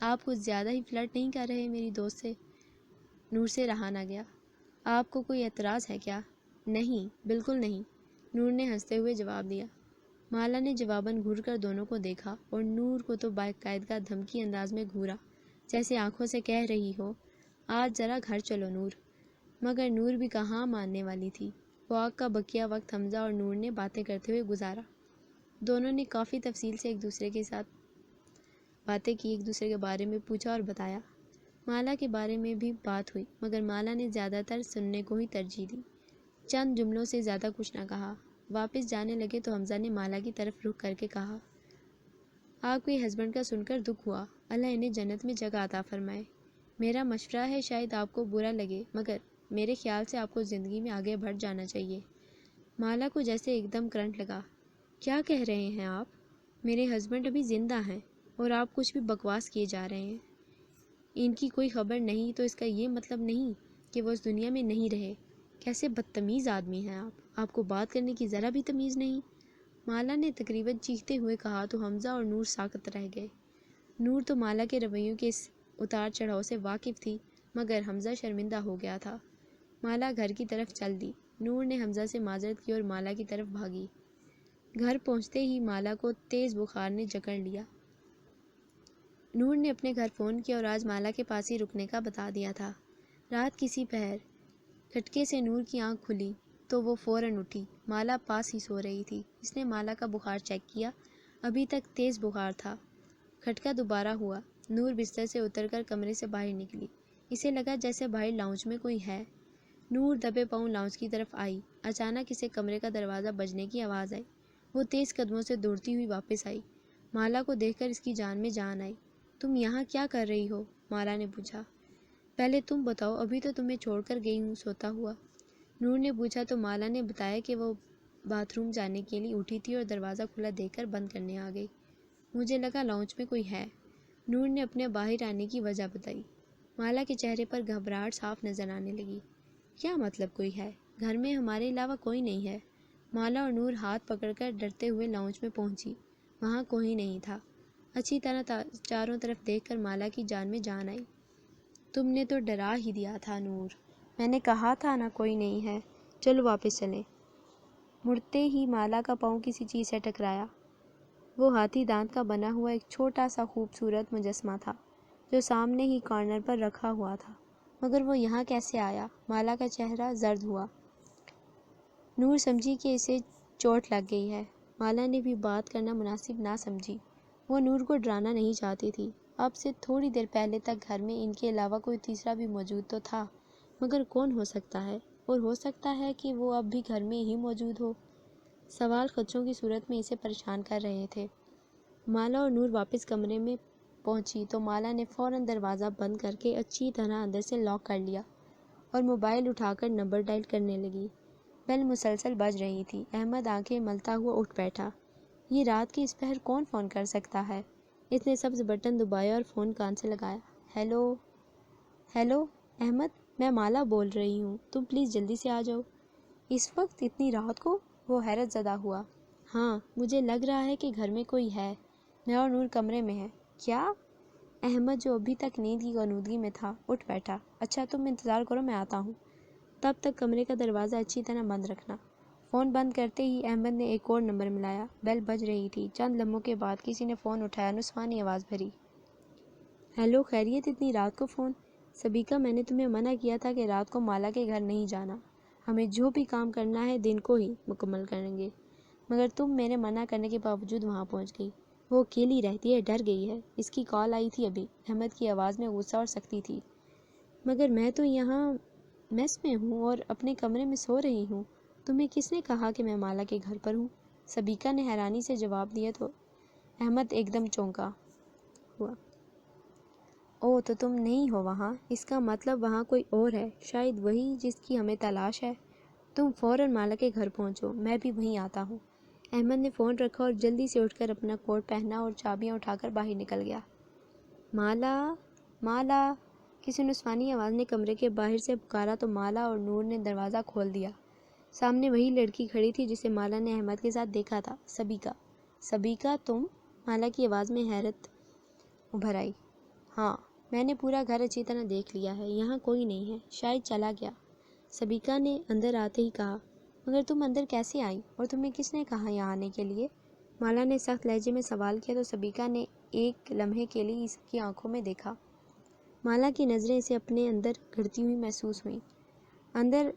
[SPEAKER 1] آپ کچھ زیادہ ہی فلرٹ نہیں کر رہے میری دوست سے؟ نور سے رہا نہ گیا۔ آپ کو کوئی اعتراض ہے کیا؟ نہیں، بالکل نہیں، نور نے ہنستے ہوئے جواب دیا۔ مالا نے جواباً گھور کر دونوں کو دیکھا اور نور کو تو باقاعدہ دھمکی انداز میں گھورا، جیسے آنکھوں سے کہہ رہی ہو، آج ذرا گھر چلو نور۔ مگر نور بھی کہاں ماننے والی تھی۔ واک کا بقیہ وقت حمزہ اور نور نے باتیں کرتے ہوئے گزارا۔ دونوں نے کافی تفصیل سے ایک دوسرے کے ساتھ باتیں کی، ایک دوسرے کے بارے میں پوچھا اور بتایا۔ مالا کے بارے میں بھی بات ہوئی، مگر مالا نے زیادہ تر سننے کو ہی ترجیح دی، چند جملوں سے زیادہ کچھ نہ کہا۔ واپس جانے لگے تو حمزہ نے مالا کی طرف رخ کر کے کہا، آپ کے ہسبینڈ کا سن کر دکھ ہوا، اللہ انہیں جنت میں جگہ عطا فرمائے۔ میرا مشورہ ہے، شاید آپ کو برا لگے مگر میرے خیال سے آپ کو زندگی میں آگے بڑھ جانا چاہیے۔ مالا کو جیسے ایک دم کرنٹ لگا۔ کیا کہہ رہے ہیں آپ؟ میرے ہسبینڈ ابھی زندہ ہیں اور آپ کچھ بھی بکواس کیے جا رہے ہیں۔ ان کی کوئی خبر نہیں تو اس کا یہ مطلب نہیں کہ وہ اس دنیا میں نہیں رہے۔ کیسے بدتمیز آدمی ہیں آپ کو بات کرنے کی ذرا بھی تمیز نہیں، مالا نے تقریباً چیختے ہوئے کہا تو حمزہ اور نور ساکت رہ گئے۔ نور تو مالا کے رویوں کے اس اتار چڑھاؤ سے واقف تھی، مگر حمزہ شرمندہ ہو گیا تھا۔ مالا گھر کی طرف چل دی۔ نور نے حمزہ سے معذرت کی اور مالا کی طرف بھاگی۔ گھر پہنچتے ہی مالا کو تیز بخار نے جکڑ لیا۔ نور نے اپنے گھر فون کیا اور آج مالا کے پاس ہی رکنے کا بتا دیا تھا۔ رات کسی پہر کھٹکے سے نور کی آنکھ کھلی تو وہ فوراً اٹھی۔ مالا پاس ہی سو رہی تھی۔ اس نے مالا کا بخار چیک کیا، ابھی تک تیز بخار تھا۔ کھٹکا دوبارہ ہوا۔ نور بستر سے اتر کر کمرے سے باہر نکلی۔ اسے لگا جیسے باہر لاؤنج میں کوئی ہے۔ نور دبے پاؤں لاؤنج کی طرف آئی۔ اچانک اسے کمرے کا دروازہ بجنے کی آواز آئی۔ وہ تیز قدموں سے دوڑتی ہوئی واپس آئی۔ مالا کو دیکھ کر اس کی جان میں جان آئی۔ تم یہاں کیا کر رہی ہو؟ مالا نے پوچھا۔ پہلے تم بتاؤ، ابھی تو تمہیں چھوڑ کر گئی ہوں سوتا ہوا، نور نے پوچھا تو مالا نے بتایا کہ وہ باتھ روم جانے کے لیے اٹھی تھی اور دروازہ کھلا دیکھ کر بند کرنے آ گئی۔ مجھے لگا لاؤنج میں کوئی ہے، نور نے اپنے باہر آنے کی وجہ بتائی۔ مالا کے چہرے پر گھبراہٹ صاف نظر آنے لگی۔ کیا مطلب کوئی ہے؟ گھر میں ہمارے علاوہ کوئی نہیں ہے۔ مالا اور نور ہاتھ پکڑ کر ڈرتے ہوئے لاؤنج میں پہنچی۔ وہاں کوئی نہیں تھا۔ اچھی طرح چاروں طرف دیکھ کر مالا کی جان میں جان آئی۔ تم نے تو ڈرا ہی دیا تھا نور، میں نے کہا تھا نا کوئی نہیں ہے، چلو واپس چلیں۔ مڑتے ہی مالا کا پاؤں کسی چیز سے ٹکرایا۔ وہ ہاتھی دانت کا بنا ہوا ایک چھوٹا سا خوبصورت مجسمہ تھا جو سامنے ہی کارنر پر رکھا ہوا تھا۔ مگر وہ یہاں کیسے آیا؟ مالا کا چہرہ زرد ہوا۔ نور سمجھی کہ اسے چوٹ لگ گئی ہے۔ مالا نے بھی بات کرنا مناسب نہ سمجھی۔ وہ نور کو ڈرانا نہیں چاہتی تھی۔ اب سے تھوڑی دیر پہلے تک گھر میں ان کے علاوہ کوئی تیسرا بھی موجود تو تھا، مگر کون ہو سکتا ہے؟ اور ہو سکتا ہے کہ وہ اب بھی گھر میں ہی موجود ہو۔ سوال خدشوں کی صورت میں اسے پریشان کر رہے تھے۔ مالا اور نور واپس کمرے میں پہنچی تو مالا نے فوراً دروازہ بند کر کے اچھی طرح اندر سے لاک کر لیا اور موبائل اٹھا کر نمبر ڈائل کرنے لگی۔ بیل مسلسل بج رہی تھی۔ احمد آنکھیں ملتا ہوا اٹھ بیٹھا۔ یہ رات کے اس پہر کون فون کر سکتا ہے؟ اس نے سبز بٹن دبایا اور فون کان سے لگایا۔ ہیلو ہیلو احمد، میں مالا بول رہی ہوں، تم پلیز جلدی سے آ جاؤ۔ اس وقت اتنی رات کو؟ وہ حیرت زدہ ہوا۔ ہاں، مجھے لگ رہا ہے کہ گھر میں کوئی ہے۔ میں اور نور کمرے میں ہیں۔ کیا؟ احمد جو ابھی تک نیند کی غنودگی میں تھا اٹھ بیٹھا۔ اچھا تم انتظار کرو، میں آتا ہوں۔ تب تک کمرے کا دروازہ اچھی طرح بند رکھنا۔ فون بند کرتے ہی احمد نے ایک اور نمبر ملایا۔ بیل بج رہی تھی۔ چند لمحوں کے بعد کسی نے فون اٹھایا۔ نسوانی آواز بھری۔ ہیلو، خیریت؟ اتنی رات کو فون؟ سبیکا، میں نے تمہیں منع کیا تھا کہ رات کو مالا کے گھر نہیں جانا۔ ہمیں جو بھی کام کرنا ہے دن کو ہی مکمل کریں گے، مگر تم میرے منع کرنے کے باوجود وہاں پہنچ گئی۔ وہ اکیلی رہتی ہے، ڈر گئی ہے۔ اس کی کال آئی تھی ابھی۔ احمد کی آواز میں غصہ اور سختی تھی۔ مگر میں تو یہاں میس میں ہوں اور اپنے کمرے میں سو رہی ہوں۔ تمہیں کس نے کہا کہ میں مالا کے گھر پر ہوں؟ سبیکا نے حیرانی سے جواب دیا تو احمد ایک دم چونکا ہوا۔ اوہ، تو تم نہیں ہو وہاں؟ اس کا مطلب وہاں کوئی اور ہے، شاید وہی جس کی ہمیں تلاش ہے۔ تم فوراً مالا کے گھر پہنچو، میں بھی وہیں آتا ہوں۔ احمد نے فون رکھا اور جلدی سے اٹھ کر اپنا کوٹ پہنا اور چابیاں اٹھا کر باہر نکل گیا۔ مالا مالا، کسی نسوانی آواز نے کمرے کے باہر سے پکارا تو مالا اور نور نے دروازہ کھول دیا۔ سامنے وہی لڑکی کھڑی تھی جسے مالا نے احمد کے ساتھ دیکھا تھا، سبیکا۔ سبیکا تم؟ مالا کی آواز میں حیرت ابھر آئی۔ ہاں، میں نے پورا گھر اچھی طرح دیکھ لیا ہے، یہاں کوئی نہیں ہے، شاید چلا گیا، سبیکا نے اندر آتے ہی کہا۔ مگر تم اندر کیسے آئی اور تمہیں کس نے کہا یہاں آنے کے لیے؟ مالا نے سخت لہجے میں سوال کیا تو سبیکا نے ایک لمحے کے لیے اس کی آنکھوں میں دیکھا۔ مالا کی نظریں اسے اپنے اندر گھڑتی ہوئی محسوس ہوئیں۔ اندر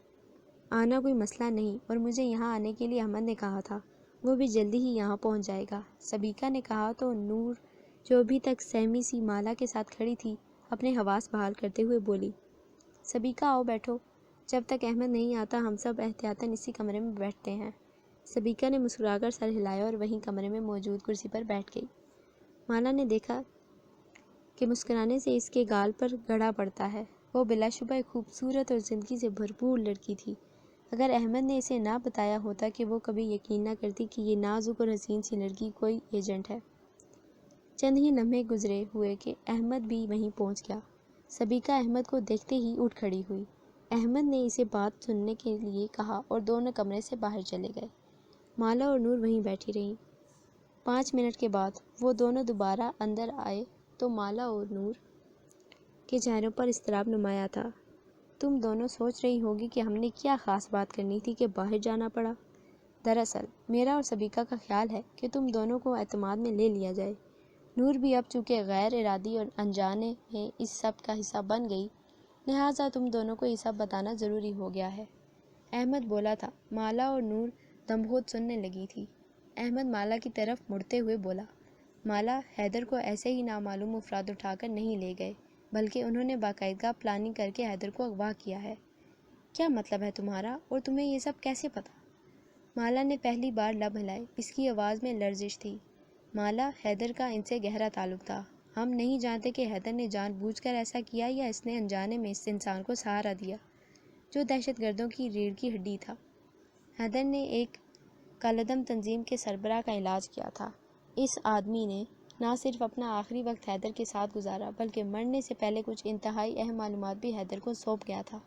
[SPEAKER 1] آنا کوئی مسئلہ نہیں، اور مجھے یہاں آنے کے لیے احمد نے کہا تھا، وہ بھی جلدی ہی یہاں پہنچ جائے گا، سبیکا نے کہا تو نور جو ابھی تک سہمی سی مالا کے ساتھ کھڑی تھی اپنے حواس بحال کرتے ہوئے بولی۔ سبیکا آؤ بیٹھو، جب تک احمد نہیں آتا ہم سب احتیاطاً اسی کمرے میں بیٹھتے ہیں۔ سبیکا نے مسکرا کر سر ہلایا اور وہیں کمرے میں موجود کرسی پر بیٹھ گئی۔ مالا نے دیکھا کہ مسکرانے سے اس کے گال پر گڑھا پڑتا ہے۔ وہ بلا شبہ ایک خوبصورت اور زندگی سے بھرپور لڑکی تھی۔ اگر احمد نے اسے نہ بتایا ہوتا کہ وہ کبھی یقین نہ کرتی کہ یہ نازک اور حسین سی لڑکی کوئی ایجنٹ ہے۔ چند ہی لمحے گزرے ہوئے کہ احمد بھی وہیں پہنچ گیا۔ سبیکا احمد کو دیکھتے ہی اٹھ کھڑی ہوئی۔ احمد نے اسے بات سننے کے لیے کہا اور دونوں کمرے سے باہر چلے گئے۔ مالا اور نور وہیں بیٹھی رہیں۔ 5 منٹ کے بعد وہ دونوں دوبارہ اندر آئے تو مالا اور نور کے چہروں پر اضطراب نمایاں تھا۔ تم دونوں سوچ رہی ہوگی کہ ہم نے کیا خاص بات کرنی تھی کہ باہر جانا پڑا۔ دراصل میرا اور سبیکا کا خیال ہے کہ تم دونوں کو اعتماد میں لے لیا جائے۔ نور بھی اب چونکہ غیر ارادی اور انجانے میں اس سب کا حصہ بن گئی، لہٰذا تم دونوں کو یہ سب بتانا ضروری ہو گیا ہے۔ احمد بولا تھا۔ مالا اور نور دم گھوت سننے لگی تھی۔ احمد مالا کی طرف مڑتے ہوئے بولا، مالا، حیدر کو ایسے ہی نامعلوم افراد اٹھا کر نہیں لے گئے، بلکہ انہوں نے باقاعدہ پلاننگ کر کے حیدر کو اغوا کیا ہے۔ کیا مطلب ہے تمہارا، اور تمہیں یہ سب کیسے پتا؟ مالا نے پہلی بار لب ہلائے۔ اس کی آواز میں لرزش تھی۔ مالا، حیدر کا ان سے گہرا تعلق تھا۔ ہم نہیں جانتے کہ حیدر نے جان بوجھ کر ایسا کیا یا اس نے انجانے میں اس انسان کو سہارا دیا جو دہشت گردوں کی ریڑھ کی ہڈی تھا۔ حیدر نے ایک کالعدم تنظیم کے سربراہ کا علاج کیا تھا۔ اس آدمی نے نہ صرف اپنا آخری وقت حیدر کے ساتھ گزارا بلکہ مرنے سے پہلے کچھ انتہائی اہم معلومات بھی حیدر کو سونپ گیا تھا۔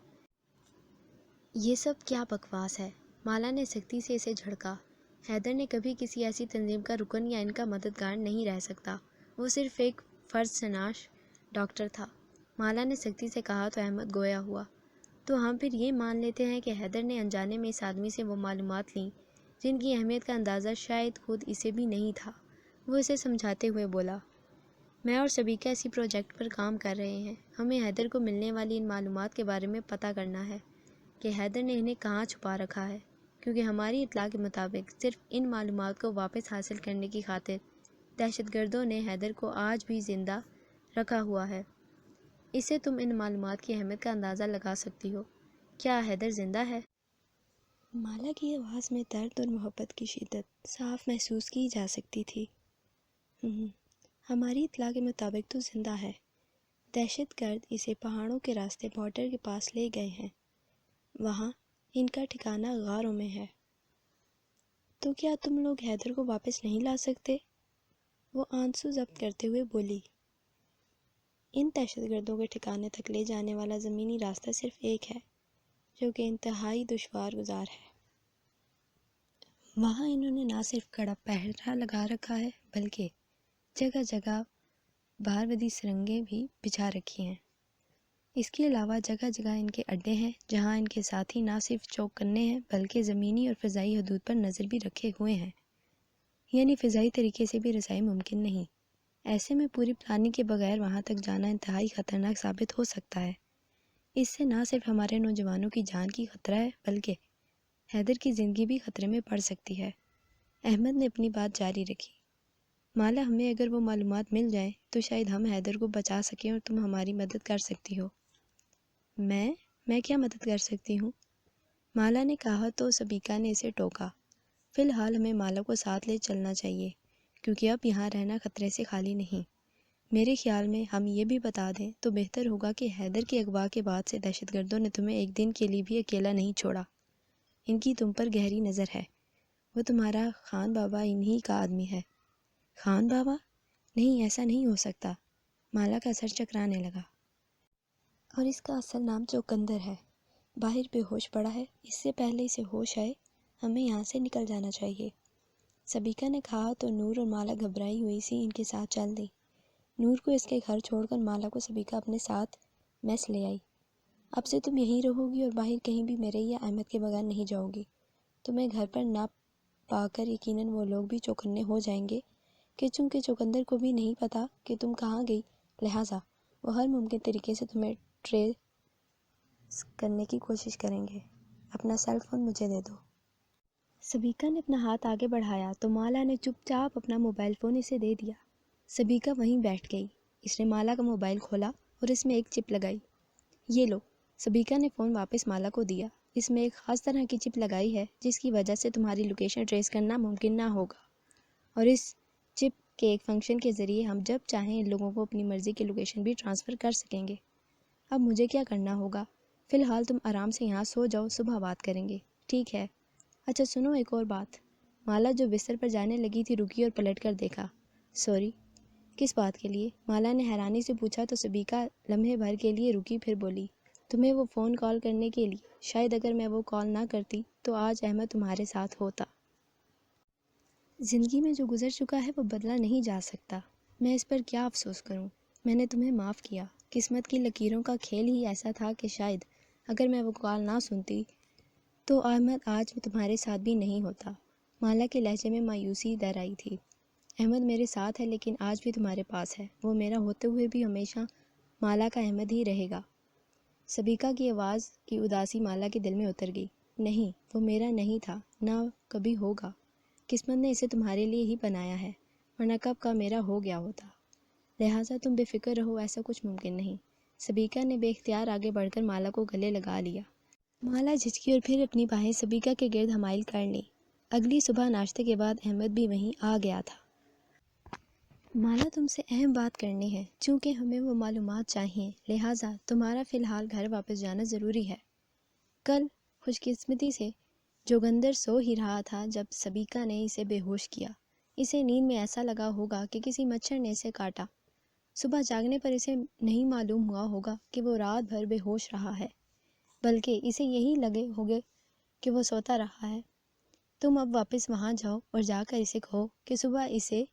[SPEAKER 1] یہ سب کیا بکواس ہے؟ مالا نے سختی سے اسے جھڑکا۔ حیدر نے کبھی کسی ایسی تنظیم کا رکن یا ان کا مددگار نہیں رہ سکتا، وہ صرف ایک فرض شناس ڈاکٹر تھا۔ مالا نے سختی سے کہا تو احمد گویا ہوا۔ تو ہم پھر یہ مان لیتے ہیں کہ حیدر نے انجانے میں اس آدمی سے وہ معلومات لیں جن کی اہمیت کا اندازہ شاید خود اسے بھی نہیں تھا۔ وہ اسے سمجھاتے ہوئے بولا، میں اور سبیکا اسی پروجیکٹ پر کام کر رہے ہیں۔ ہمیں حیدر کو ملنے والی ان معلومات کے بارے میں پتہ کرنا ہے کہ حیدر نے انہیں کہاں چھپا رکھا ہے، کیونکہ ہماری اطلاع کے مطابق صرف ان معلومات کو واپس حاصل کرنے کی خاطر دہشت گردوں نے حیدر کو آج بھی زندہ رکھا ہوا ہے۔ اس سے تم ان معلومات کی اہمیت کا اندازہ لگا سکتی ہو۔ کیا حیدر زندہ ہے؟ مالا کی آواز میں درد اور محبت کی شدت صاف محسوس کی جا سکتی تھی۔ ہماری اطلاع کے مطابق تو زندہ ہے۔ دہشت گرد اسے پہاڑوں کے راستے بارڈر کے پاس لے گئے ہیں، وہاں ان کا ٹھکانہ غاروں میں ہے۔ تو کیا تم لوگ حیدر کو واپس نہیں لا سکتے؟ وہ آنسو ضبط کرتے ہوئے بولی۔ ان دہشت گردوں کے ٹھکانے تک لے جانے والا زمینی راستہ صرف ایک ہے، جو کہ انتہائی دشوار گزار ہے۔ وہاں انہوں نے نہ صرف کڑا پہرا لگا رکھا ہے بلکہ جگہ جگہ بارودی سرنگیں بھی بچھا رکھی ہیں۔ اس کے علاوہ جگہ جگہ ان کے اڈے ہیں جہاں ان کے ساتھی نہ صرف چوک کرنے ہیں بلکہ زمینی اور فضائی حدود پر نظر بھی رکھے ہوئے ہیں، یعنی فضائی طریقے سے بھی رسائی ممکن نہیں۔ ایسے میں پوری پلاننگ کے بغیر وہاں تک جانا انتہائی خطرناک ثابت ہو سکتا ہے۔ اس سے نہ صرف ہمارے نوجوانوں کی جان کی خطرہ ہے بلکہ حیدر کی زندگی بھی خطرے میں پڑ سکتی ہے۔ احمد نے اپنی بات جاری رکھی۔ مالا، ہمیں اگر وہ معلومات مل جائیں تو شاید ہم حیدر کو بچا سکیں اور تم ہماری مدد کر سکتی ہو۔ میں کیا مدد کر سکتی ہوں؟ مالا نے کہا تو سبیکا نے اسے ٹوکا۔ فی الحال ہمیں مالا کو ساتھ لے چلنا چاہیے کیونکہ اب یہاں رہنا خطرے سے خالی نہیں۔ میرے خیال میں ہم یہ بھی بتا دیں تو بہتر ہوگا کہ حیدر کے اغوا کے بعد سے دہشت گردوں نے تمہیں ایک دن کے لیے بھی اکیلا نہیں چھوڑا۔ ان کی تم پر گہری نظر ہے۔ وہ تمہارا خان بابا انہی کا آدمی ہے۔ خان بابا؟ نہیں، ایسا نہیں ہو سکتا۔ مالا کا سر چکرانے لگا۔ اور اس کا اصل نام چوکندر ہے۔ باہر بے ہوش پڑا ہے، اس سے پہلے اسے ہوش آئے ہمیں یہاں سے نکل جانا چاہیے۔ سبیکا نے کہا تو نور اور مالا گھبرائی ہوئی سی ان کے ساتھ چل دی۔ نور کو اس کے گھر چھوڑ کر مالا کو سبیکا اپنے ساتھ میس لے آئی۔ اب سے تم یہیں رہو گی اور باہر کہیں بھی میرے یا احمد کے بغیر نہیں جاؤ گی۔ تمہیں گھر پر نہ پا کر یقیناً وہ لوگ بھی چوکنے ہو جائیں گے کہ چونکہ چوکندر کو بھی نہیں پتہ کہ تم کہاں گئی، لہٰذا وہ ہر ممکن طریقے سے تمہیں ٹریس کرنے کی کوشش کریں گے۔ اپنا سیل فون مجھے دے دو۔ سبیکا نے اپنا ہاتھ آگے بڑھایا تو مالا نے چپ چاپ اپنا موبائل فون اسے دے دیا۔ سبیکا وہیں بیٹھ گئی۔ اس نے مالا کا موبائل کھولا اور اس میں ایک چپ لگائی۔ یہ لو۔ سبیکا نے فون واپس مالا کو دیا۔ اس میں ایک خاص طرح کی چپ لگائی ہے جس کی وجہ سے تمہاری لوکیشن ٹریس کرنا ممکن نہ ہوگا، اور اس چپ کے ایک فنکشن کے ذریعے ہم جب چاہیں ان لوگوں کو اپنی مرضی کی لوکیشن بھی ٹرانسفر کر سکیں گے۔ اب مجھے کیا کرنا ہوگا؟ فی الحال تم آرام سے یہاں سو جاؤ، صبح بات کریں گے، ٹھیک ہے؟ اچھا سنو، ایک اور بات۔ مالا جو بستر پر جانے لگی تھی رکی اور پلٹ کر دیکھا۔ سوری، کس بات کے لیے؟ مالا نے حیرانی سے پوچھا تو سبیکا لمحے بھر کے لیے رکی، پھر بولی، تمہیں وہ فون کال کرنے کے لیے۔ شاید اگر میں وہ کال نہ کرتی تو آج احمد تمہارے ساتھ ہوتا۔ زندگی میں جو گزر چکا ہے وہ بدلا نہیں جا سکتا۔ میں اس پر کیا افسوس کروں؟ میں نے تمہیں معاف کیا۔ قسمت کی لکیروں کا کھیل ہی ایسا تھا کہ شاید اگر میں وہ کال نہ سنتی تو احمد آج تمہارے ساتھ بھی نہیں ہوتا۔ مالا کے لہجے میں مایوسی در آئی تھی۔ احمد میرے ساتھ ہے لیکن آج بھی تمہارے پاس ہے۔ وہ میرا ہوتے ہوئے بھی ہمیشہ مالا کا احمد ہی رہے گا۔ سبیکا کی آواز کی اداسی مالا کے دل میں اتر گئی۔ نہیں، وہ میرا نہیں تھا، نہ کبھی ہوگا۔ قسمت نے اسے تمہارے لیے ہی بنایا ہے، ورنہ کب کا میرا ہو گیا ہوتا۔ لہٰذا تم بے فکر رہو، ایسا کچھ ممکن نہیں۔ سبیکا نے بے اختیار آگے بڑھ کر مالا کو گلے لگا لیا۔ مالا جھجکی اور پھر اپنی باہیں سبیکا کے گرد حمائل کر لیں۔ اگلی صبح ناشتے کے بعد احمد بھی وہیں آ گیا تھا۔ مالا تم سے اہم بات کرنی ہے، چونکہ ہمیں وہ معلومات چاہیے، لہٰذا تمہارا فی الحال گھر واپس جانا ضروری ہے۔ کل خوش قسمتی سے جوگندر سو ہی رہا تھا جب سبیکا نے اسے بے ہوش کیا۔ اسے نیند میں ایسا لگا ہوگا کہ کسی مچھر نے اسے کاٹا۔ صبح جاگنے پر اسے نہیں معلوم ہوا ہوگا کہ وہ رات بھر بے ہوش رہا ہے، بلکہ اسے یہی لگے ہوگے کہ وہ سوتا رہا ہے۔ تم اب واپس وہاں جاؤ اور جا کر اسے کہو کہ صبح اسے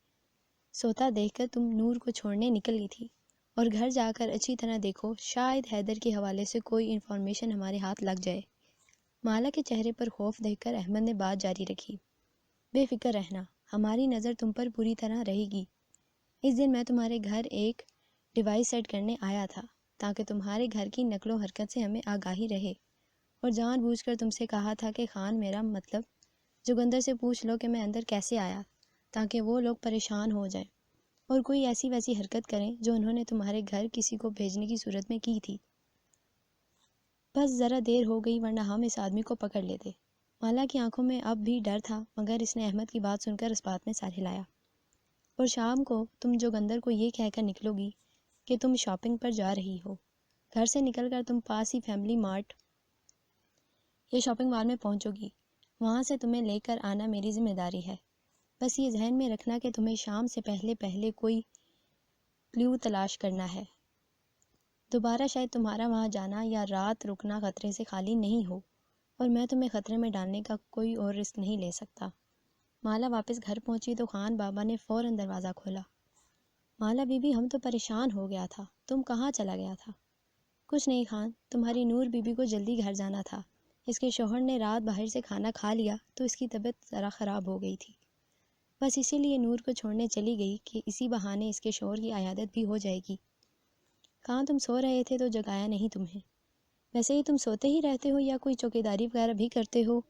[SPEAKER 1] سوتا دیکھ کر تم نور کو چھوڑنے نکلی تھی، اور گھر جا کر اچھی طرح دیکھو، شاید حیدر کے حوالے سے کوئی انفارمیشن ہمارے ہاتھ لگ جائے۔ مالا کے چہرے پر خوف دیکھ کر احمد نے بات جاری رکھی۔ بے فکر رہنا، ہماری نظر تم پر پوری طرح رہے گی۔ اس دن میں تمہارے گھر ایک ڈیوائس سیٹ کرنے آیا تھا تاکہ تمہارے گھر کی نقل و حرکت سے ہمیں آگاہی رہے، اور جان بوجھ کر تم سے کہا تھا کہ خان میرا مطلب جوگندر سے پوچھ لو کہ میں اندر کیسے آیا، تاکہ وہ لوگ پریشان ہو جائیں اور کوئی ایسی ویسی حرکت کریں جو انہوں نے تمہارے گھر کسی کو بھیجنے کی صورت میں کی تھی۔ بس ذرا دیر ہو گئی ورنہ ہم اس آدمی کو پکڑ لیتے۔ مالا کی آنکھوں میں اب بھی ڈر تھا، مگر اس نے احمد کی بات سن کر اس بات میں سر ہلایا۔ اور شام کو تم جوگندر کو یہ کہہ کر نکلو گی کہ تم شاپنگ پر جا رہی ہو۔ گھر سے نکل کر تم پاس ہی فیملی مارٹ یا شاپنگ مال میں پہنچو گی، وہاں سے تمہیں لے کر آنا میری ذمہ داری ہے۔ بس یہ ذہن میں رکھنا کہ تمہیں شام سے پہلے کوئی کلیو تلاش کرنا ہے۔ دوبارہ شاید تمہارا وہاں جانا یا رات رکنا خطرے سے خالی نہیں ہو، اور میں تمہیں خطرے میں ڈالنے کا کوئی اور رسک نہیں لے سکتا۔ مالا واپس گھر پہنچی تو خان بابا نے فوراً دروازہ کھولا۔ مالا بی بی، ہم تو پریشان ہو گیا تھا، تم کہاں چلا گیا تھا؟ کچھ نہیں خان، تمہاری نور بی بی کو جلدی گھر جانا تھا۔ اس کے شوہر نے رات باہر سے کھانا کھا لیا تو اس کی طبیعت ذرا خراب ہو گئی تھی، بس اسی لیے نور کو چھوڑنے چلی گئی کہ اسی بہانے اس کے شوہر کی عیادت بھی ہو جائے گی۔ کہاں تم سو رہے تھے تو جگایا نہیں تمہیں؟ ویسے ہی تم سوتے ہی رہتے ہو یا کوئی چوکیداری وغیرہ بھی کرتے ہو؟